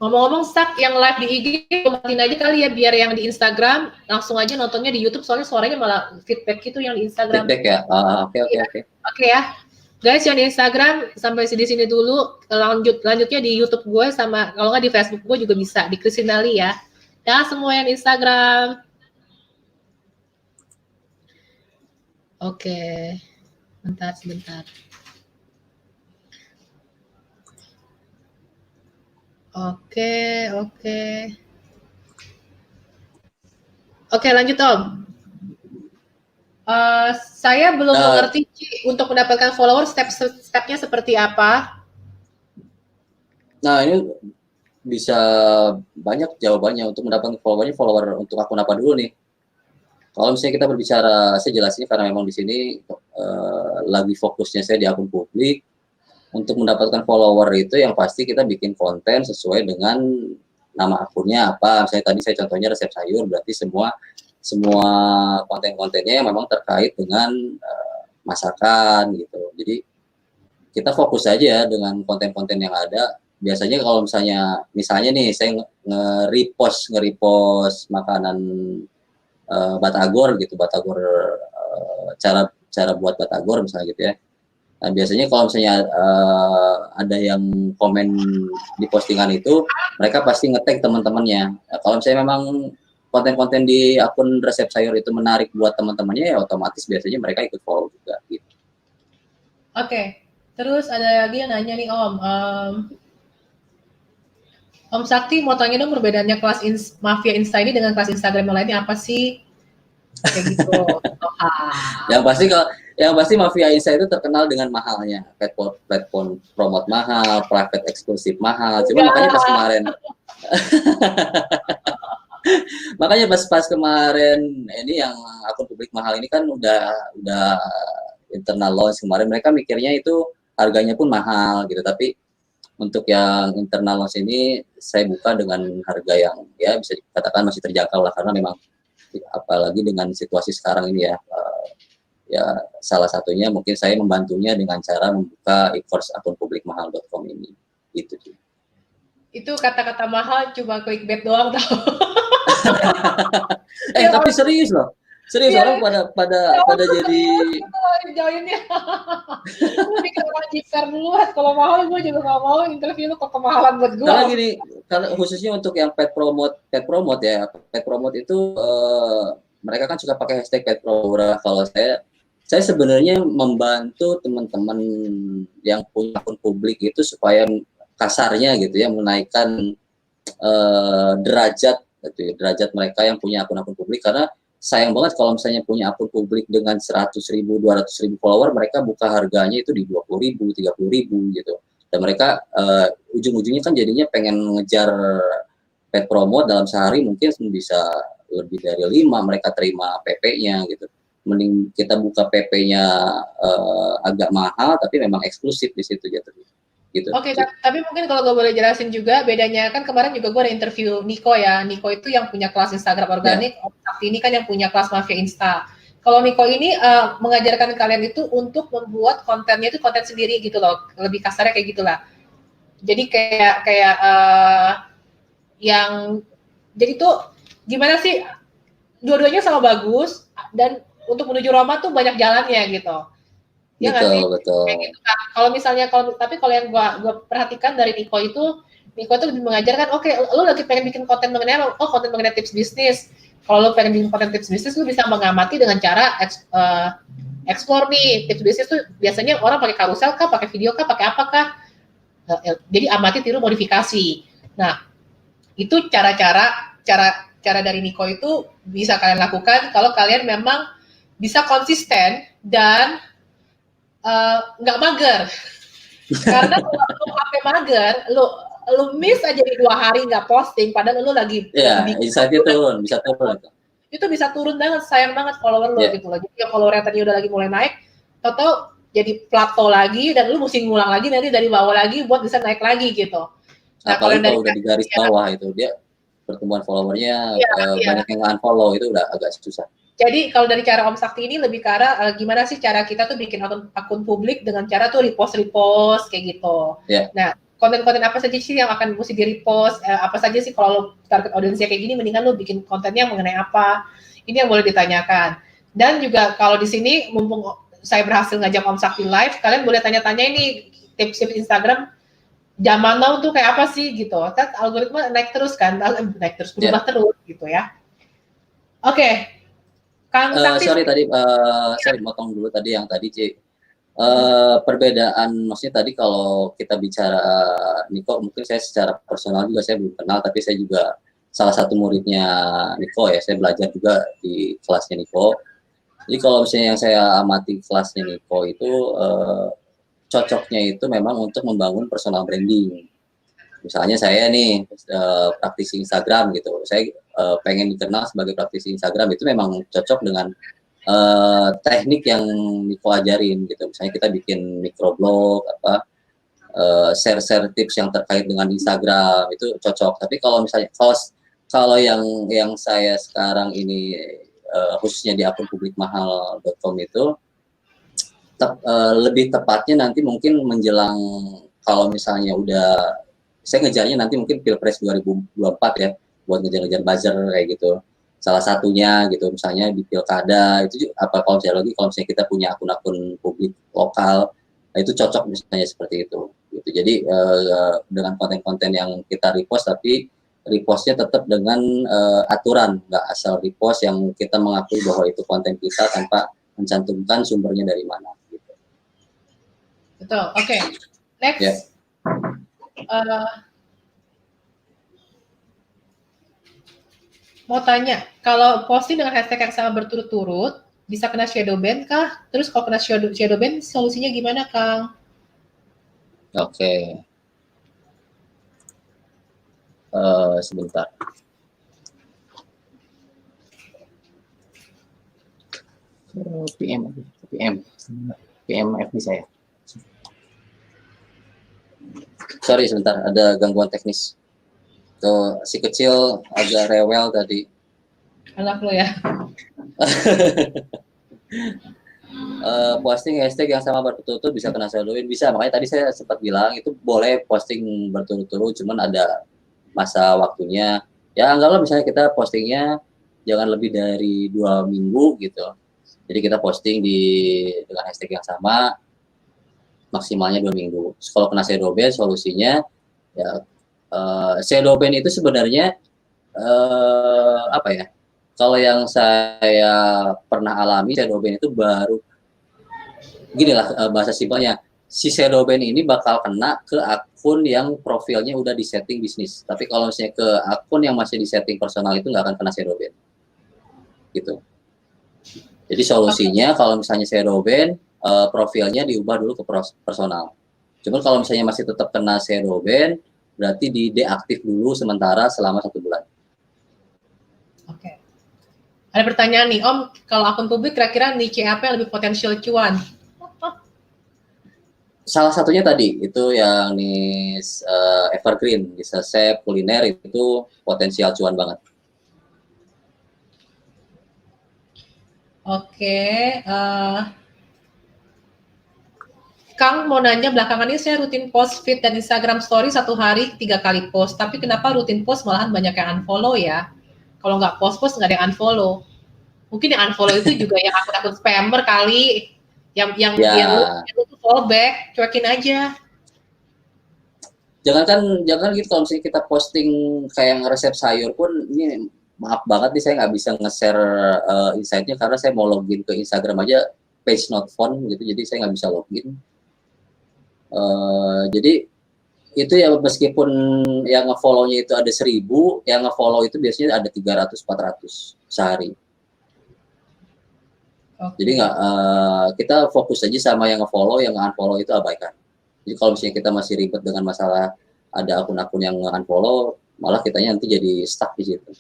Ngomong-ngomong, Sak, yang live di IG, matiin aja kali ya, biar yang di Instagram langsung aja nontonnya di YouTube, soalnya suaranya malah feedback gitu yang di Instagram. Feedback ya? Oke. Oke ya. Guys, yang di Instagram sampai di sini dulu. Lanjutnya di YouTube gue, sama kalau nggak di Facebook gue juga bisa, di Kristinali ya. Ya, semua yang di Instagram. Oke. Sebentar. Oke, lanjut Om. Saya belum mengerti untuk mendapatkan follower step-stepnya seperti apa. Nah, ini bisa banyak jawabannya. Untuk mendapatkan follower untuk akun apa dulu nih? Kalau misalnya kita berbicara, saya jelasin karena memang di sini lagi fokusnya saya di akun publik. Untuk mendapatkan follower itu yang pasti kita bikin konten sesuai dengan nama akunnya apa. Misalnya tadi saya contohnya resep sayur, berarti semua konten-kontennya yang memang terkait dengan masakan gitu. Jadi kita fokus saja dengan konten-konten yang ada. Biasanya kalau misalnya nih saya nge-repost makanan batagor gitu, cara buat batagor misalnya gitu ya. Nah, biasanya kalau misalnya ada yang komen di postingan itu, mereka pasti nge-tag teman-temannya. Nah, kalau misalnya memang konten-konten di akun resep sayur itu menarik buat teman-temannya, ya otomatis biasanya mereka ikut follow juga. Gitu. Oke, terus ada lagi yang nanya nih Om. Om Sakti mau tanya dong, perbedaannya kelas Mafia Insta ini dengan kelas Instagram yang lainnya apa sih? Kayak gitu. Yang pasti Mafia Insta itu terkenal dengan mahalnya, platform promote mahal, private eksklusif mahal. Cuma makanya pas kemarin ini yang akun publik mahal ini kan udah internal launch kemarin, mereka mikirnya itu harganya pun mahal gitu. Tapi untuk yang internal launch ini saya buka dengan harga yang ya bisa dikatakan masih terjangkau lah, karena memang apalagi dengan situasi sekarang ini ya salah satunya mungkin saya membantunya dengan cara membuka e-course akun publik mahal.com ini. Itu kata-kata mahal cuma clickbait doang tau. Tapi serius loh, orang pada jadi joinnya. Bikin orang jiper dulu, kalau mahal gue juga nggak mau interview lu kok kemahalan buat gue. Karena gini, khususnya untuk yang pet promote itu mereka kan suka pakai hashtag pet promote. Kalau saya sebenarnya membantu teman-teman yang punya akun publik itu supaya kasarnya gitu ya, menaikkan derajat mereka yang punya akun-akun publik. Karena sayang banget kalau misalnya punya akun publik dengan 100.000, 200.000 follower, mereka buka harganya itu di 20.000, 30.000 gitu. Dan mereka ujung-ujungnya kan jadinya pengen ngejar pet promote dalam sehari mungkin bisa lebih dari 5 mereka terima PP-nya gitu. Mending kita buka PP-nya agak mahal tapi memang eksklusif di situ jatuhnya. Gitu. Oke, tapi mungkin kalau gue boleh jelasin juga bedanya, kan kemarin juga gue ada interview Niko ya. Niko itu yang punya kelas Instagram organik, Om Sakti ini kan yang punya kelas Mafia Insta. Kalau Niko ini mengajarkan kalian itu untuk membuat kontennya itu konten sendiri gitu loh, lebih kasarnya kayak gitulah. Jadi kayak yang jadi tuh gimana sih, dua-duanya sama bagus, dan untuk menuju Roma tuh banyak jalannya gitu. Ya betul. Kayak gitu kan. Tapi kalau yang gua perhatikan dari Niko itu lebih mengajarkan, oke, lu lagi pengen bikin konten mengenai apa? Oh, konten mengenai tips bisnis. Kalau lu pengen bikin konten tips bisnis, lu bisa mengamati dengan cara explore nih tips bisnis tuh biasanya orang pakai karusel kah, pakai video kah, pakai apa kah? Jadi amati, tiru, modifikasi. Nah, itu cara dari Niko itu bisa kalian lakukan kalau kalian memang bisa konsisten dan nggak mager. Karena kalau lu sampai mager, lu miss aja di 2 hari nggak posting, padahal lu lagi Ya, insight-nya turun, bisa turun. Itu bisa turun banget, sayang banget follower lu gitu loh. Jadi yang follower yang tadi udah lagi mulai naik, tau jadi plateau lagi dan lu mesti ngulang lagi nanti dari bawah lagi buat bisa naik lagi gitu. Nah, Apalagi kalau udah di garis bawah itu dia pertumbuhan followernya banyak yang unfollow, itu udah agak susah. Jadi kalau dari cara Om Sakti ini lebih ke arah gimana sih cara kita tuh bikin akun publik dengan cara tuh repost kayak gitu. Nah, konten-konten apa saja sih yang akan mesti di repost, apa saja sih kalau target audiensnya kayak gini, mendingan lu bikin kontennya mengenai apa, ini yang boleh ditanyakan. Dan juga kalau di sini mumpung saya berhasil ngajak Om Sakti live, kalian boleh tanya-tanya ini tips-tips Instagram zaman now tuh kayak apa sih gitu, kan algoritma naik terus kan, naik terus, berubah terus gitu ya. Oke. Kang Sakti, sorry tadi saya motong dulu tadi yang tadi Ci. Perbedaan maksudnya tadi kalau kita bicara Niko, mungkin saya secara personal juga saya belum kenal, tapi saya juga salah satu muridnya Niko ya, saya belajar juga di kelasnya Niko. Jadi kalau misalnya yang saya amati kelasnya Niko itu cocoknya itu memang untuk membangun personal branding. Misalnya saya nih praktisi Instagram gitu, saya pengen dikenal sebagai praktisi Instagram, itu memang cocok dengan teknik yang Niko ajarin gitu. Misalnya kita bikin microblog, share tips yang terkait dengan Instagram, itu cocok. Tapi kalau misalnya kalau yang saya sekarang ini khususnya di akun publikmahal.com itu lebih tepatnya nanti mungkin menjelang, kalau misalnya udah, saya ngejarnya nanti mungkin Pilpres 2024 ya, buat ngejar-ngejar buzzer kayak gitu. Salah satunya gitu, misalnya di pilkada itu apa, kalau misalnya kita punya akun-akun publik lokal, nah itu cocok misalnya seperti itu. Gitu. Jadi dengan konten-konten yang kita repost, tapi repostnya tetap dengan aturan, nggak asal repost yang kita mengakui bahwa itu konten kita tanpa mencantumkan sumbernya dari mana. Gitu. Betul. Oke. Next. Yeah. Mau tanya, kalau posting dengan hashtag yang sama berturut-turut, bisa kena shadow ban kah? Terus kalau kena shadow ban, solusinya gimana, Kang? Oke. Sebentar. PM FB saya. Sorry sebentar, ada gangguan teknis. Tuh, si kecil agak rewel tadi. Anak lo ya. Posting hashtag yang sama berturut-turut bisa kena shadow ban, bisa. Makanya tadi saya sempat bilang itu boleh posting berturut-turut, cuman ada masa waktunya. Ya anggaplah misalnya kita postingnya jangan lebih dari 2 minggu gitu. Jadi kita posting dengan hashtag yang sama maksimalnya 2 minggu. Terus kalau kena shadow ban, solusinya ya shadow ban itu sebenarnya apa ya? Kalau yang saya pernah alami, shadow ban itu baru gini lah bahasa simpelnya, si shadow ban ini bakal kena ke akun yang profilnya udah disetting bisnis. Tapi kalau misalnya ke akun yang masih disetting personal itu nggak akan kena shadow ban. Gitu. Jadi solusinya kalau misalnya shadow ban, profilnya diubah dulu ke personal. Cuman kalau misalnya masih tetap kena shadow ban, berarti di deaktif dulu sementara selama 1 bulan. Oke. Ada pertanyaan nih, Om, kalau akun publik kira-kira niche apa yang lebih potensial cuan? Salah satunya tadi itu yang niche evergreen, bisa chef, kuliner, itu potensial cuan banget. Oke, Kang mau nanya, belakangan ini saya rutin post feed dan Instagram story 1 hari 3 kali post, tapi kenapa rutin post malahan banyak yang unfollow ya? Kalau nggak post nggak ada yang unfollow. Mungkin yang unfollow itu juga yang akun-akun spammer kali, yang lu tuh follow back, cuekin aja. Jangan gitu, kalau misalnya kita posting kayak resep sayur pun, ini maaf banget nih saya nggak bisa nge-share insight-nya karena saya mau login ke Instagram aja page not found gitu, jadi saya nggak bisa login. Jadi itu ya, meskipun yang nge-follow-nya itu ada 1000, yang nge-follow itu biasanya ada 300-400 sehari. Okay. Jadi kita fokus aja sama yang nge-follow, yang nge-unfollow itu abaikan. Jadi kalau misalnya kita masih ribet dengan masalah ada akun-akun yang unfollow, malah kitanya nanti jadi stuck di situ.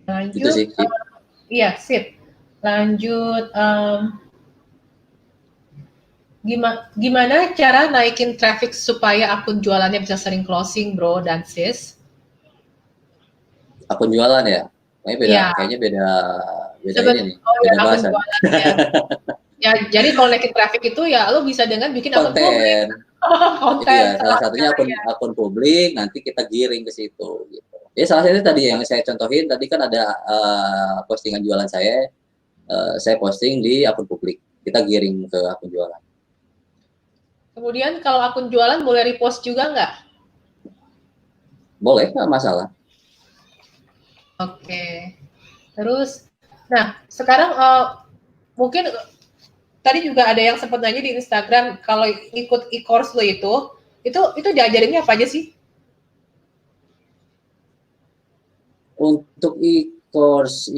Lanjut, Itu sih. Iya, sip. Lanjut, gimana cara naikin traffic supaya akun jualannya bisa sering closing, bro dan sis? Akun jualan ya? Iya. Kayaknya beda ini nih, Oh ya, beda akun bahasa. jualan ya. Ya, jadi kalau naikin traffic itu ya lo bisa dengan bikin akun publik. Konten. Itu Konten. ya, salah satunya akun publik, nanti kita giring ke situ gitu. Ya salah satunya tadi yang saya contohin, tadi kan ada postingan jualan saya posting di akun publik, kita giring ke akun jualan. Kemudian kalau akun jualan boleh repost juga nggak? Boleh, nggak masalah. Oke. Terus, nah sekarang mungkin tadi juga ada yang sempat nanya di Instagram kalau ikut e-course lo itu diajarinnya apa aja sih? Untuk e-course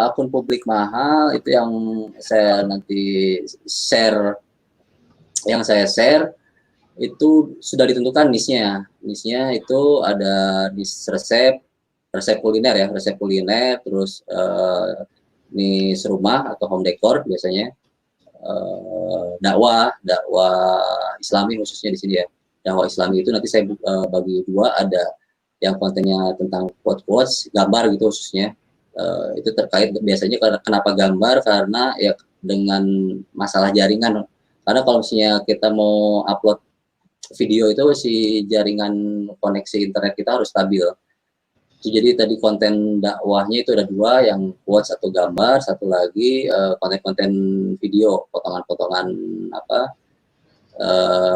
akun publik mahal itu yang saya nanti share, itu sudah ditentukan niche-nya. Niche-nya itu ada niche resep kuliner ya, resep kuliner, terus niche rumah atau home decor biasanya, dakwah Islami khususnya di sini ya. Dakwah Islami itu nanti saya bagi dua, ada yang kontennya tentang quotes, gambar gitu khususnya. Itu terkait biasanya kenapa gambar, karena ya dengan masalah jaringan. Karena kalau misalnya kita mau upload video itu si jaringan koneksi internet kita harus stabil. Jadi tadi konten dakwahnya itu ada dua, yang quotes atau gambar, satu lagi konten-konten video, potongan-potongan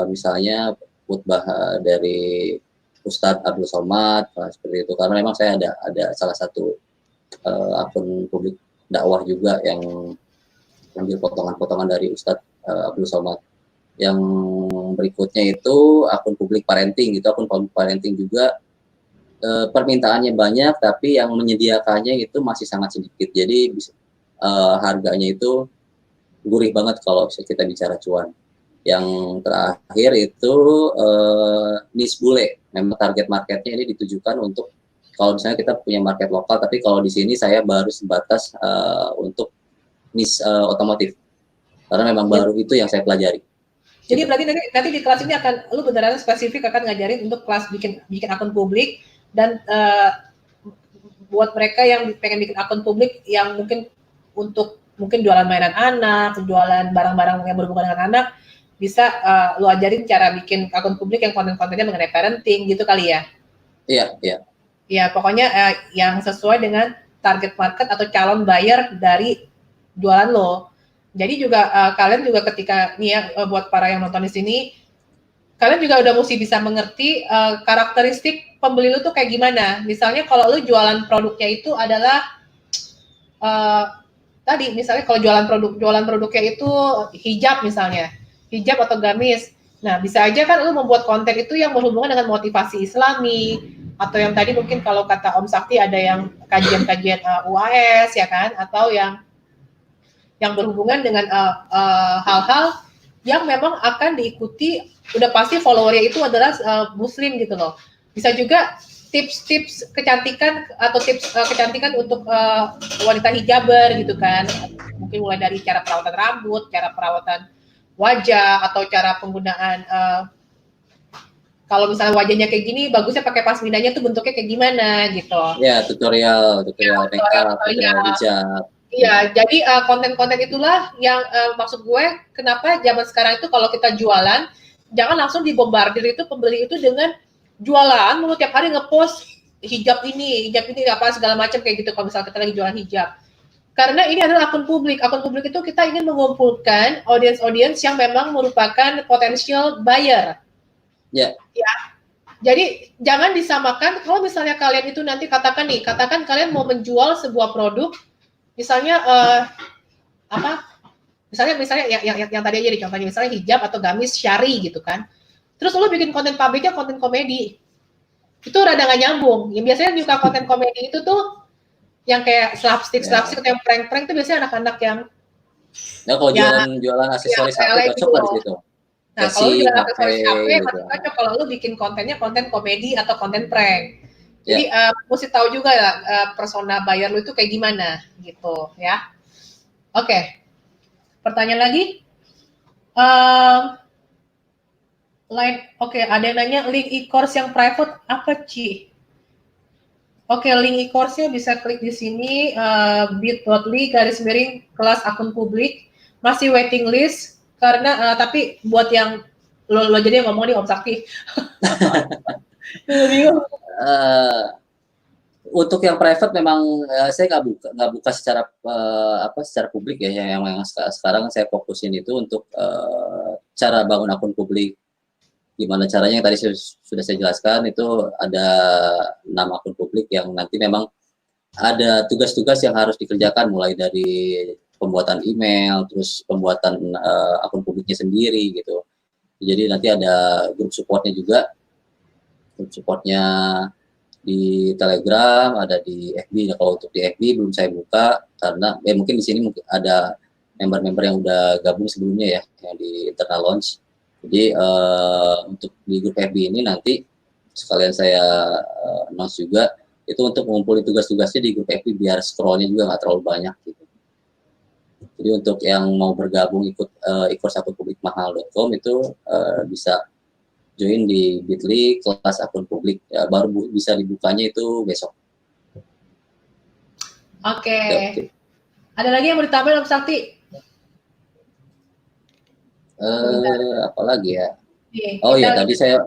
misalnya khutbah dari Ustadz Abdul Somad seperti itu. Karena memang saya ada salah satu akun publik dakwah juga yang ambil potongan-potongan dari Ustadz Abdul Somad. Yang berikutnya itu akun publik parenting, itu akun publik parenting juga permintaannya banyak, tapi yang menyediakannya itu masih sangat sedikit. Jadi harganya itu gurih banget kalau kita bicara cuan. Yang terakhir itu niche bule. Memang target marketnya ini ditujukan untuk kalau misalnya kita punya market lokal, tapi kalau di sini saya baru sebatas untuk niche otomotif. Karena memang baru itu yang saya pelajari. Jadi berarti nanti di kelas ini lu beneran spesifik akan ngajarin untuk kelas bikin akun publik, dan buat mereka yang pengen bikin akun publik yang mungkin jualan mainan anak, jualan barang-barang yang berhubungan dengan anak, bisa lu ajarin cara bikin akun publik yang konten-kontennya mengenai parenting gitu kali ya? Iya. Ya pokoknya yang sesuai dengan target market atau calon buyer dari jualan lo. Jadi juga kalian juga ketika nih ya, buat para yang nonton di sini, kalian juga udah mesti bisa mengerti karakteristik pembeli lu tuh kayak gimana. Misalnya kalau lu jualan produknya itu adalah tadi misalnya kalau jualan produknya itu hijab misalnya, hijab atau gamis. Nah, bisa aja kan lu membuat konten itu yang berhubungan dengan motivasi Islami, atau yang tadi mungkin kalau kata Om Sakti ada yang kajian-kajian UAS ya kan, atau yang berhubungan dengan hal-hal yang memang akan diikuti, udah pasti followernya itu adalah muslim gitu loh. Bisa juga tips-tips kecantikan atau tips kecantikan untuk wanita hijaber gitu kan. Mungkin mulai dari cara perawatan rambut, cara perawatan wajah, atau cara penggunaan kalau misalnya wajahnya kayak gini, bagusnya pakai pasminanya tuh bentuknya kayak gimana gitu. Ya, tutorial makeup, tutorial hijab. Iya, jadi konten-konten itulah yang maksud gue kenapa zaman sekarang itu kalau kita jualan, jangan langsung dibombardir itu pembeli itu dengan jualan, mulu tiap hari ngepost hijab ini apa segala macam kayak gitu kalau misalnya kita lagi jualan hijab. Karena ini adalah akun publik itu kita ingin mengumpulkan audiens yang memang merupakan potential buyer. Ya. Jadi jangan disamakan kalau misalnya kalian itu nanti katakan kalian mau menjual sebuah produk, misalnya misalnya yang tadi aja dicontohnya, misalnya hijab atau gamis syari gitu kan. Terus lo bikin konten publiknya konten komedi, itu rada nggak nyambung. Yang biasanya juga konten komedi itu tuh yang kayak slapstick atau yang prank tuh biasanya anak-anak yang kalau jualan aksesoris HP cocok lah di situ. Nah, kalau lu casing, jualan HP aksesoris HP gitu. masih cocok kalau lu bikin kontennya konten komedi atau konten prank. Jadi Ya, mesti tahu juga ya persona buyer lu itu kayak gimana gitu ya. Oke, pertanyaan lagi. Um, Oke, ada yang nanya link e-course yang private apa, Ci? Oke, link e-course-nya bisa klik di sini bit.ly kelas akun publik. Masih waiting list karena tapi buat yang lo jadi yang ngomong nih Om Sakti. uh, untuk yang private memang saya nggak buka secara secara publik ya, yang sekarang saya fokusin itu untuk cara bangun akun publik. Gimana caranya yang tadi sudah saya jelaskan, itu ada 6 akun publik yang nanti memang ada tugas-tugas yang harus dikerjakan, mulai dari pembuatan email, terus pembuatan akun publiknya sendiri gitu. Jadi nanti ada grup supportnya juga, grup supportnya di Telegram, ada di FB. Nah, kalau untuk di FB belum saya buka karena mungkin di sini mungkin ada member-member yang udah gabung sebelumnya ya, yang di internal launch. Jadi untuk di grup FB ini nanti sekalian saya announce juga itu untuk mengumpulkan tugas-tugasnya di grup FB biar scrollnya juga nggak terlalu banyak gitu. Jadi untuk yang mau bergabung ikut e-course akun publik mahal.com itu bisa join di Bitly kelas akun publik, ya, baru bisa dibukanya itu besok. Oke. Ada lagi yang mau ditambahin Om Sakti? Apalagi ya? Oh ya tadi saya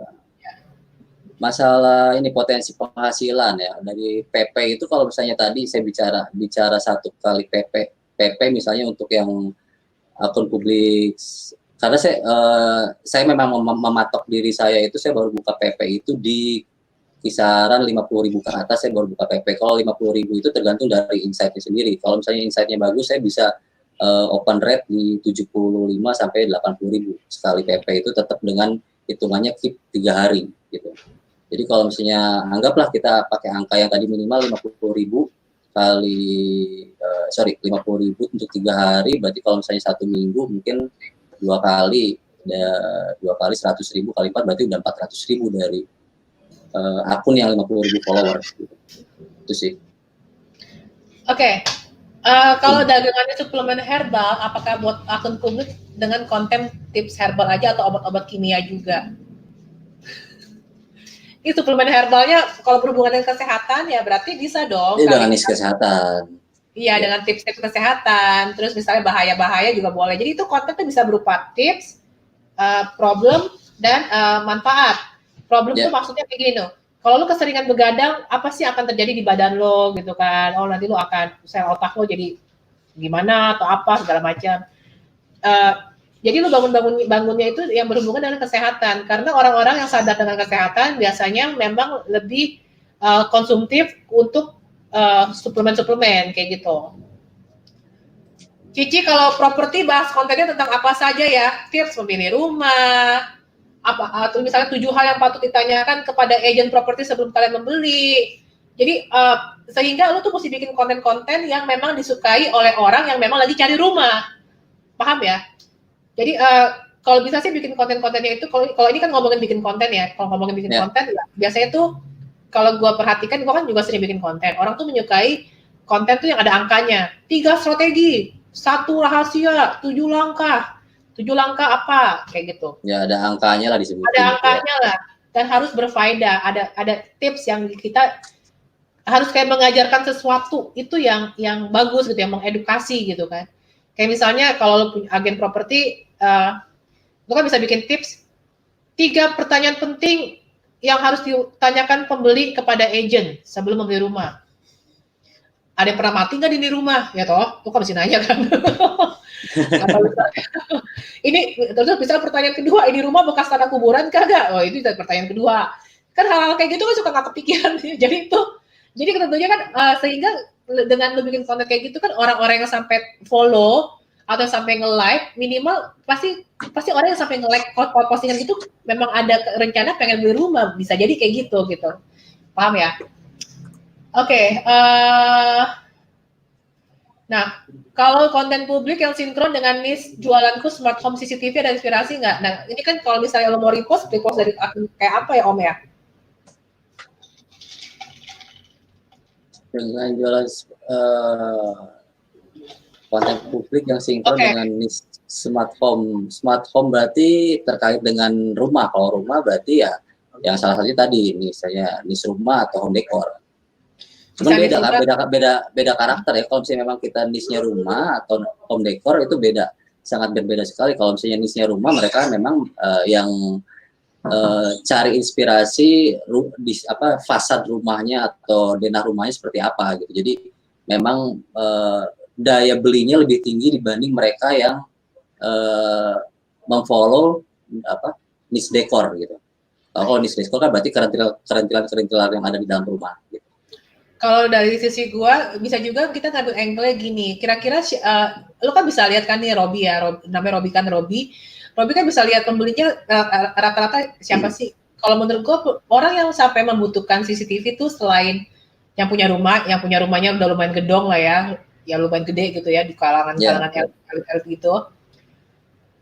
masalah ini potensi penghasilan ya dari PP itu, kalau misalnya tadi saya bicara 1 kali PP misalnya untuk yang akun publik, karena saya memang mematok diri saya itu, saya baru buka PP itu di kisaran 50.000 ke atas saya baru buka PP. Kalau 50.000 itu tergantung dari insight-nya sendiri. Kalau misalnya insight-nya bagus, saya bisa open rate di 75 sampai 80.000 sekali PP itu, tetap dengan hitungannya keep 3 hari gitu. Jadi kalau misalnya anggaplah kita pakai angka yang tadi minimal 50.000 kali 50.000 untuk 3 hari, berarti kalau misalnya 1 minggu mungkin 2 kali 100.000 kali 4 berarti udah 400.000 dari akun yang 50.000 followers gitu. Itu sih. Oke. Kalau dagangannya suplemen herbal, apakah buat akun publik dengan konten tips herbal aja atau obat-obat kimia juga? Ini suplemen herbalnya kalau berhubungan dengan kesehatan ya berarti bisa dong. Dengan kesehatan. Iya, dengan tips-tips kesehatan. Terus misalnya bahaya-bahaya juga boleh. Jadi itu konten tuh bisa berupa tips, problem, dan manfaat. Problem itu maksudnya kayak gini loh. Kalau lu keseringan begadang, apa sih akan terjadi di badan lo gitu kan? Oh nanti lu akan sel otak lo jadi gimana atau apa segala macam. Jadi lu bangunnya itu yang berhubungan dengan kesehatan. Karena orang-orang yang sadar dengan kesehatan biasanya memang lebih konsumtif untuk suplemen-suplemen kayak gitu. Cici kalau properti bahas kontennya tentang apa saja ya? Tips memilih rumah, atau misalnya 7 hal yang patut ditanyakan kepada agent properti sebelum kalian membeli. Jadi sehingga lu tuh mesti bikin konten-konten yang memang disukai oleh orang yang memang lagi cari rumah. Paham ya? Jadi kalau bisa sih bikin konten-kontennya itu, kalau ini kan ngomongin bikin konten ya. Kalau ngomongin bikin konten ya, biasanya tuh kalau gue perhatikan, gue kan juga sering bikin konten. Orang tuh menyukai konten tuh yang ada angkanya. 3 strategi, 1 rahasia, 7 langkah. 7 langkah apa? Kayak gitu. Ya ada angkanya lah disebutin. Ada angkanya lah. Dan harus berfaedah. Ada tips yang kita harus kayak mengajarkan sesuatu. Itu yang bagus gitu, yang mengedukasi gitu kan. Kayak misalnya kalau lo punya agen properti, lo kan bisa bikin tips 3 pertanyaan penting yang harus ditanyakan pembeli kepada agent sebelum membeli rumah. Ada yang pernah mati nggak di rumah? Ya toh, tuh kan mesti nanya kan. Ini terus misalnya pertanyaan kedua, ini rumah bekas tanah kuburan kagak? Oh itu pertanyaan kedua. Kan hal-hal kayak gitu kan suka nggak kepikiran. Jadi tentunya kan sehingga dengan lu bikin konten kayak gitu kan orang-orang yang sampai follow atau sampai nge-like, minimal pasti orang yang sampai nge-like postingan itu memang ada rencana pengen beli rumah, bisa jadi kayak gitu. Paham ya? Oke, Nah, kalau konten publik yang sinkron dengan niche jualanku smart home CCTV ada inspirasi nggak? Nah, ini kan kalau misalnya lo mau repost dari akun kayak apa ya Om ya? Dengan jualan konten publik yang sinkron Oke, dengan niche smart home. Smart home berarti terkait dengan rumah. Kalau rumah berarti ya yang salah satunya tadi misalnya niche rumah atau home decor. Cuman bisa niche beda kan, rumah. beda karakter ya. Kalau misalnya memang kita niche-nya rumah atau home decor itu beda, sangat berbeda sekali. Kalau misalnya niche-nya rumah, mereka memang yang cari inspirasi di fasad rumahnya atau denah rumahnya seperti apa gitu. Jadi memang daya belinya lebih tinggi dibanding mereka yang memfollow niche decor gitu. Kalau niche decor kan berarti kerintilan yang ada di dalam rumah gitu. Kalau dari sisi gua bisa juga kita ngambil angle gini. Kira-kira lu kan bisa lihat kan nih Robi ya, namanya Robi kan Robi. Robi kan bisa lihat pembelinya rata-rata siapa sih? Kalau menurut gua orang yang sampai membutuhkan CCTV itu selain yang punya rumah, yang punya rumahnya udah lumayan gedong lah ya lumayan gede gitu ya di kalangan-kalangan elit gitu.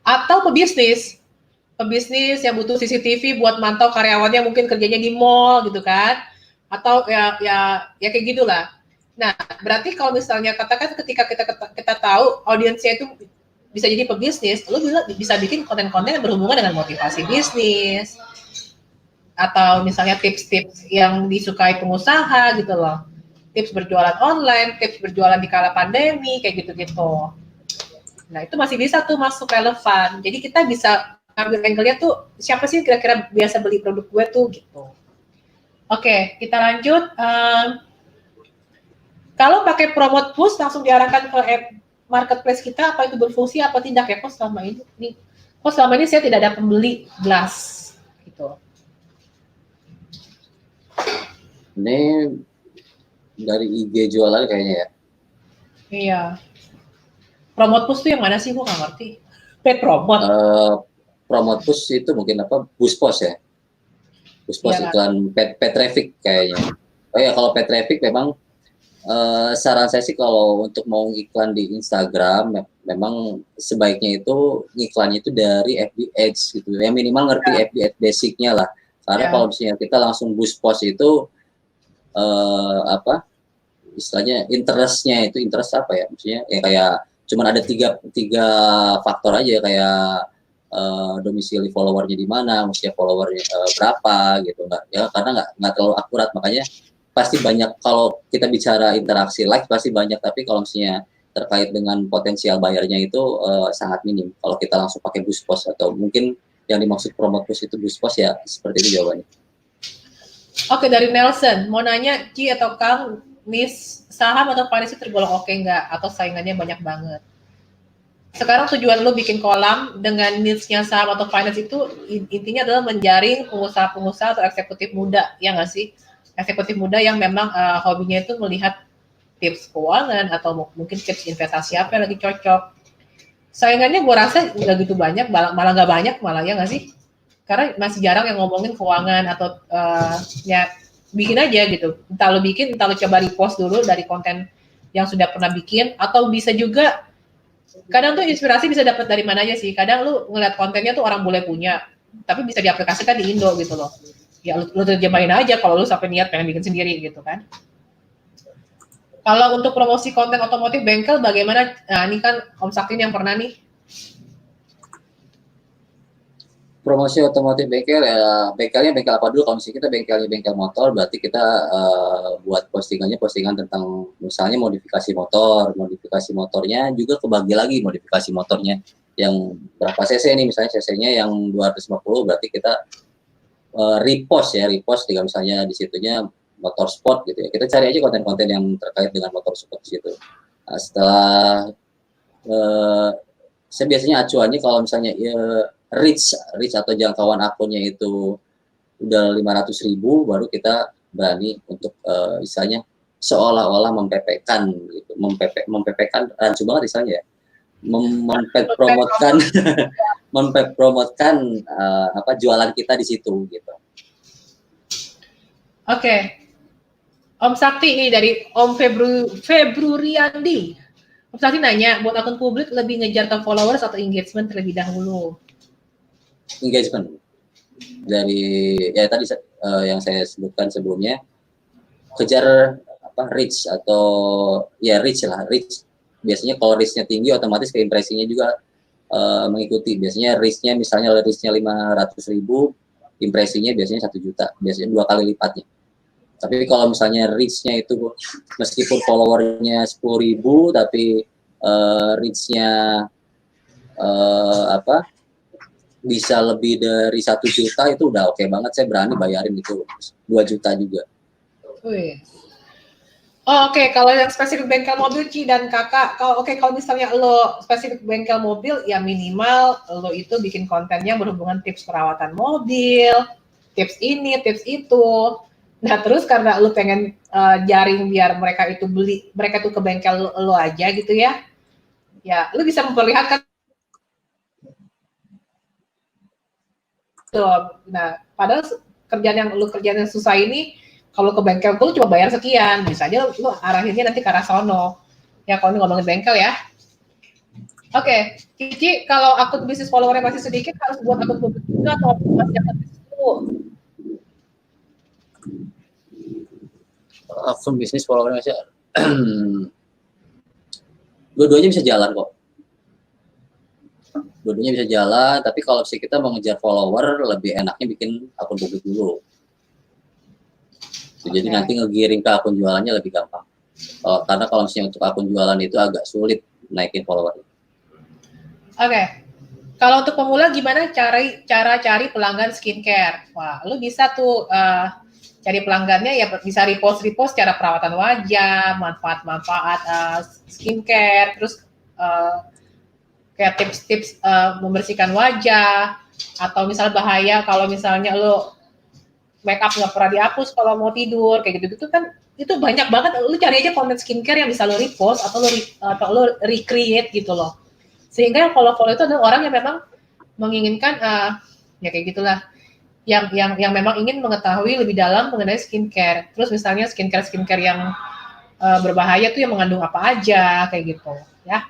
Atau pebisnis yang butuh CCTV buat mantau karyawannya mungkin kerjanya di mall gitu kan, atau ya kayak gitulah. Nah, berarti kalau misalnya katakan ketika kita tahu audiensnya itu bisa jadi pebisnis, lu bisa bikin konten-konten yang berhubungan dengan motivasi bisnis atau misalnya tips-tips yang disukai pengusaha gitu loh. Tips berjualan online, tips berjualan di kala pandemi kayak gitu-gitu. Nah, itu masih bisa tuh masuk relevan. Jadi kita bisa ambil angle-nya tuh siapa sih kira-kira biasa beli produk gue tuh gitu. Oke, kita lanjut. Kalau pakai promote push langsung diarahkan ke app marketplace kita, apa itu berfungsi apa tidak ya? Kok selama ini saya tidak ada pembeli gelas gitu. Ini dari IG jualan kayaknya ya. Iya. Promote push tuh yang mana sih? Gue nggak ngerti. Paid promote. Promote push itu mungkin boost post ya. Boost post Iya, iklan pet traffic kayaknya. Oh ya, kalau pet traffic memang saran saya sih kalau untuk mau iklan di Instagram memang sebaiknya itu iklannya itu dari FB Ads gitu ya, minimal ngerti ya, FB Ads basicnya lah, karena kalau ya. misalnya kita langsung boost post itu istilahnya interest apa ya, maksudnya ya kayak cuman ada tiga faktor aja kayak domisili followernya di mana, maksudnya followernya berapa gitu, nggak ya, karena nggak terlalu akurat. Makanya pasti banyak kalau kita bicara interaksi like pasti banyak, tapi kalau misalnya terkait dengan potensial bayarnya itu sangat minim kalau kita langsung pakai boost post, atau mungkin yang dimaksud promote push itu boost post ya, seperti itu jawabannya. Oke, dari Nelson, mau nanya Ci atau Kang, nis saham atau finance tergolong oke nggak? Atau saingannya banyak banget? Sekarang tujuan lu bikin kolam dengan niche-nya saham atau finance itu intinya adalah menjaring pengusaha-pengusaha atau eksekutif muda, ya nggak sih? Eksekutif muda yang memang hobinya itu melihat tips keuangan atau mungkin tips investasi apa yang lagi cocok. Saingannya gue rasa nggak gitu banyak, malah nggak banyak malah, ya nggak sih? Karena masih jarang yang ngomongin keuangan atau ya bikin aja gitu. Entah lu bikin, entah lu coba repost dulu dari konten yang sudah pernah bikin, atau bisa juga kadang tuh inspirasi bisa dapat dari mana aja sih. Kadang lu ngeliat kontennya tuh orang boleh punya, tapi bisa diaplikasikan di Indo gitu loh. Ya lu terjemahin aja kalau lu sampai niat pengen bikin sendiri gitu kan. Kalau untuk promosi konten otomotif bengkel bagaimana? Nah, ini kan Om Saktin yang pernah nih. Promosi otomotif bengkel ya, bengkelnya bengkel apa dulu? Kalau misalnya kita bengkelnya bengkel motor, berarti kita buat postingan tentang misalnya modifikasi motornya juga kebagi lagi modifikasi motornya yang berapa cc nih, misalnya cc-nya yang 250, berarti kita repost jika misalnya di situnya motor sport gitu ya, kita cari aja konten-konten yang terkait dengan motor sport di situ. Nah, setelah saya biasanya acuannya kalau misalnya reach atau jangkauan akunnya itu udah 500.000, baru kita berani untuk misalnya seolah-olah mempepekkan gitu, mempepekkan rancu banget misalnya ya, mempromotkan jualan kita di situ gitu. Oke. Om Sakti ini dari Om Februriandi. Om Sakti nanya, buat akun publik lebih ngejar ke followers atau engagement terlebih dahulu? Engagement. Dari ya tadi yang saya sebutkan sebelumnya, kejar reach atau ya reach lah, reach. Biasanya kalau reach-nya tinggi otomatis ke impresinya juga mengikuti. Biasanya reach-nya misalnya reach-nya 500.000, impresinya biasanya 1 juta, biasanya 2 kali lipatnya. Tapi kalau misalnya reach-nya itu meskipun followernya 10.000 tapi reach-nya bisa lebih dari 1 juta itu udah oke banget, saya berani bayarin itu 2 juta juga. Wih. Oh, oke, kalau yang spesifik bengkel mobil Ci dan Kakak, kalau misalnya lo spesifik bengkel mobil, ya minimal lo itu bikin kontennya berhubungan tips perawatan mobil, tips ini, tips itu. Nah, terus karena lo pengen jaring biar mereka itu mereka tuh ke bengkel lo aja gitu ya. Ya, lo bisa memperlihatkan tuh. Nah, padahal kerjaan yang susah ini, kalau ke bengkel gue cuma bayar sekian, bisa aja lu arahinnya nanti ke arah sono. Ya kalau ini ngomongin bengkel ya. Oke, Cici, kalau akun bisnis followernya masih sedikit, harus buat akun publik juga atau masih akun bisnis dulu? Akun bisnis followernya masih dua-duanya bisa jalan kok. Dua-duanya bisa jalan, tapi kalau kita mengejar follower, lebih enaknya bikin akun publik dulu. Jadi nanti ngegiring ke akun jualannya lebih gampang. Karena kalau misalnya untuk akun jualan itu agak sulit naikin follower. Oke. Kalau untuk pemula gimana cara cari pelanggan skincare? Wah, lu bisa tuh cari pelanggannya ya, bisa repost cara perawatan wajah, manfaat-manfaat skincare, terus kayak tips-tips membersihkan wajah, atau misalnya bahaya kalau misalnya lo make up nggak pernah dihapus kalau mau tidur, kayak gitu-gitu kan, itu banyak banget. Lu cari aja konten skincare yang bisa lo repost atau lo recreate gitu loh, sehingga yang follow itu adalah orang yang memang menginginkan ya kayak gitulah, yang memang ingin mengetahui lebih dalam mengenai skincare. Terus misalnya skincare yang berbahaya tuh yang mengandung apa aja, kayak gitu ya.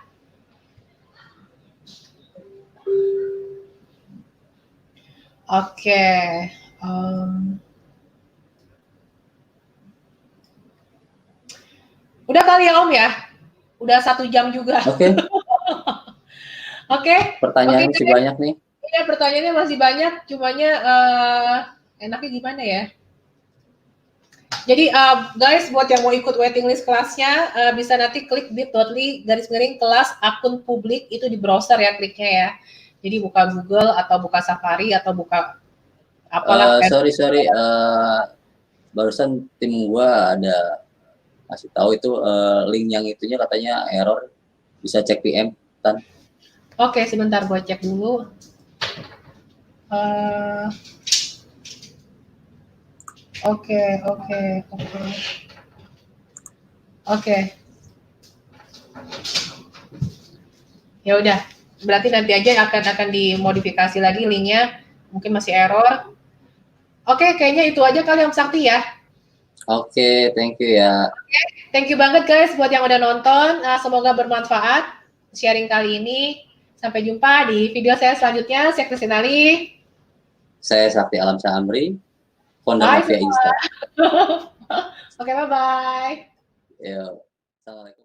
Oke. Udah kali ya Om ya? Udah 1 jam juga. Oke. Oke. Pertanyaannya masih banyak nih. Iya, pertanyaannya masih banyak, cumanya enaknya gimana ya? Jadi guys, buat yang mau ikut waiting list kelasnya, bisa nanti klik bit.ly/kelas akun publik, itu di browser ya kliknya ya. Jadi buka Google atau buka Safari atau buka apalah. Sorry, barusan tim gua ada kasih tahu itu link yang itunya katanya error, bisa cek PM Tan. Oke, sebentar gue cek dulu. Oke. Ya udah, berarti nanti aja akan dimodifikasi lagi linknya, mungkin masih error. Oke, kayaknya itu aja kali Om Sakti ya. Oke, thank you ya. Oke, thank you banget guys buat yang udah nonton. Semoga bermanfaat sharing kali ini. Sampai jumpa di video saya selanjutnya. Saya Kristinali. Saya Sakti Alam Amri, founder Mafia Insta. Oke, bye-bye. Yo, assalamualaikum.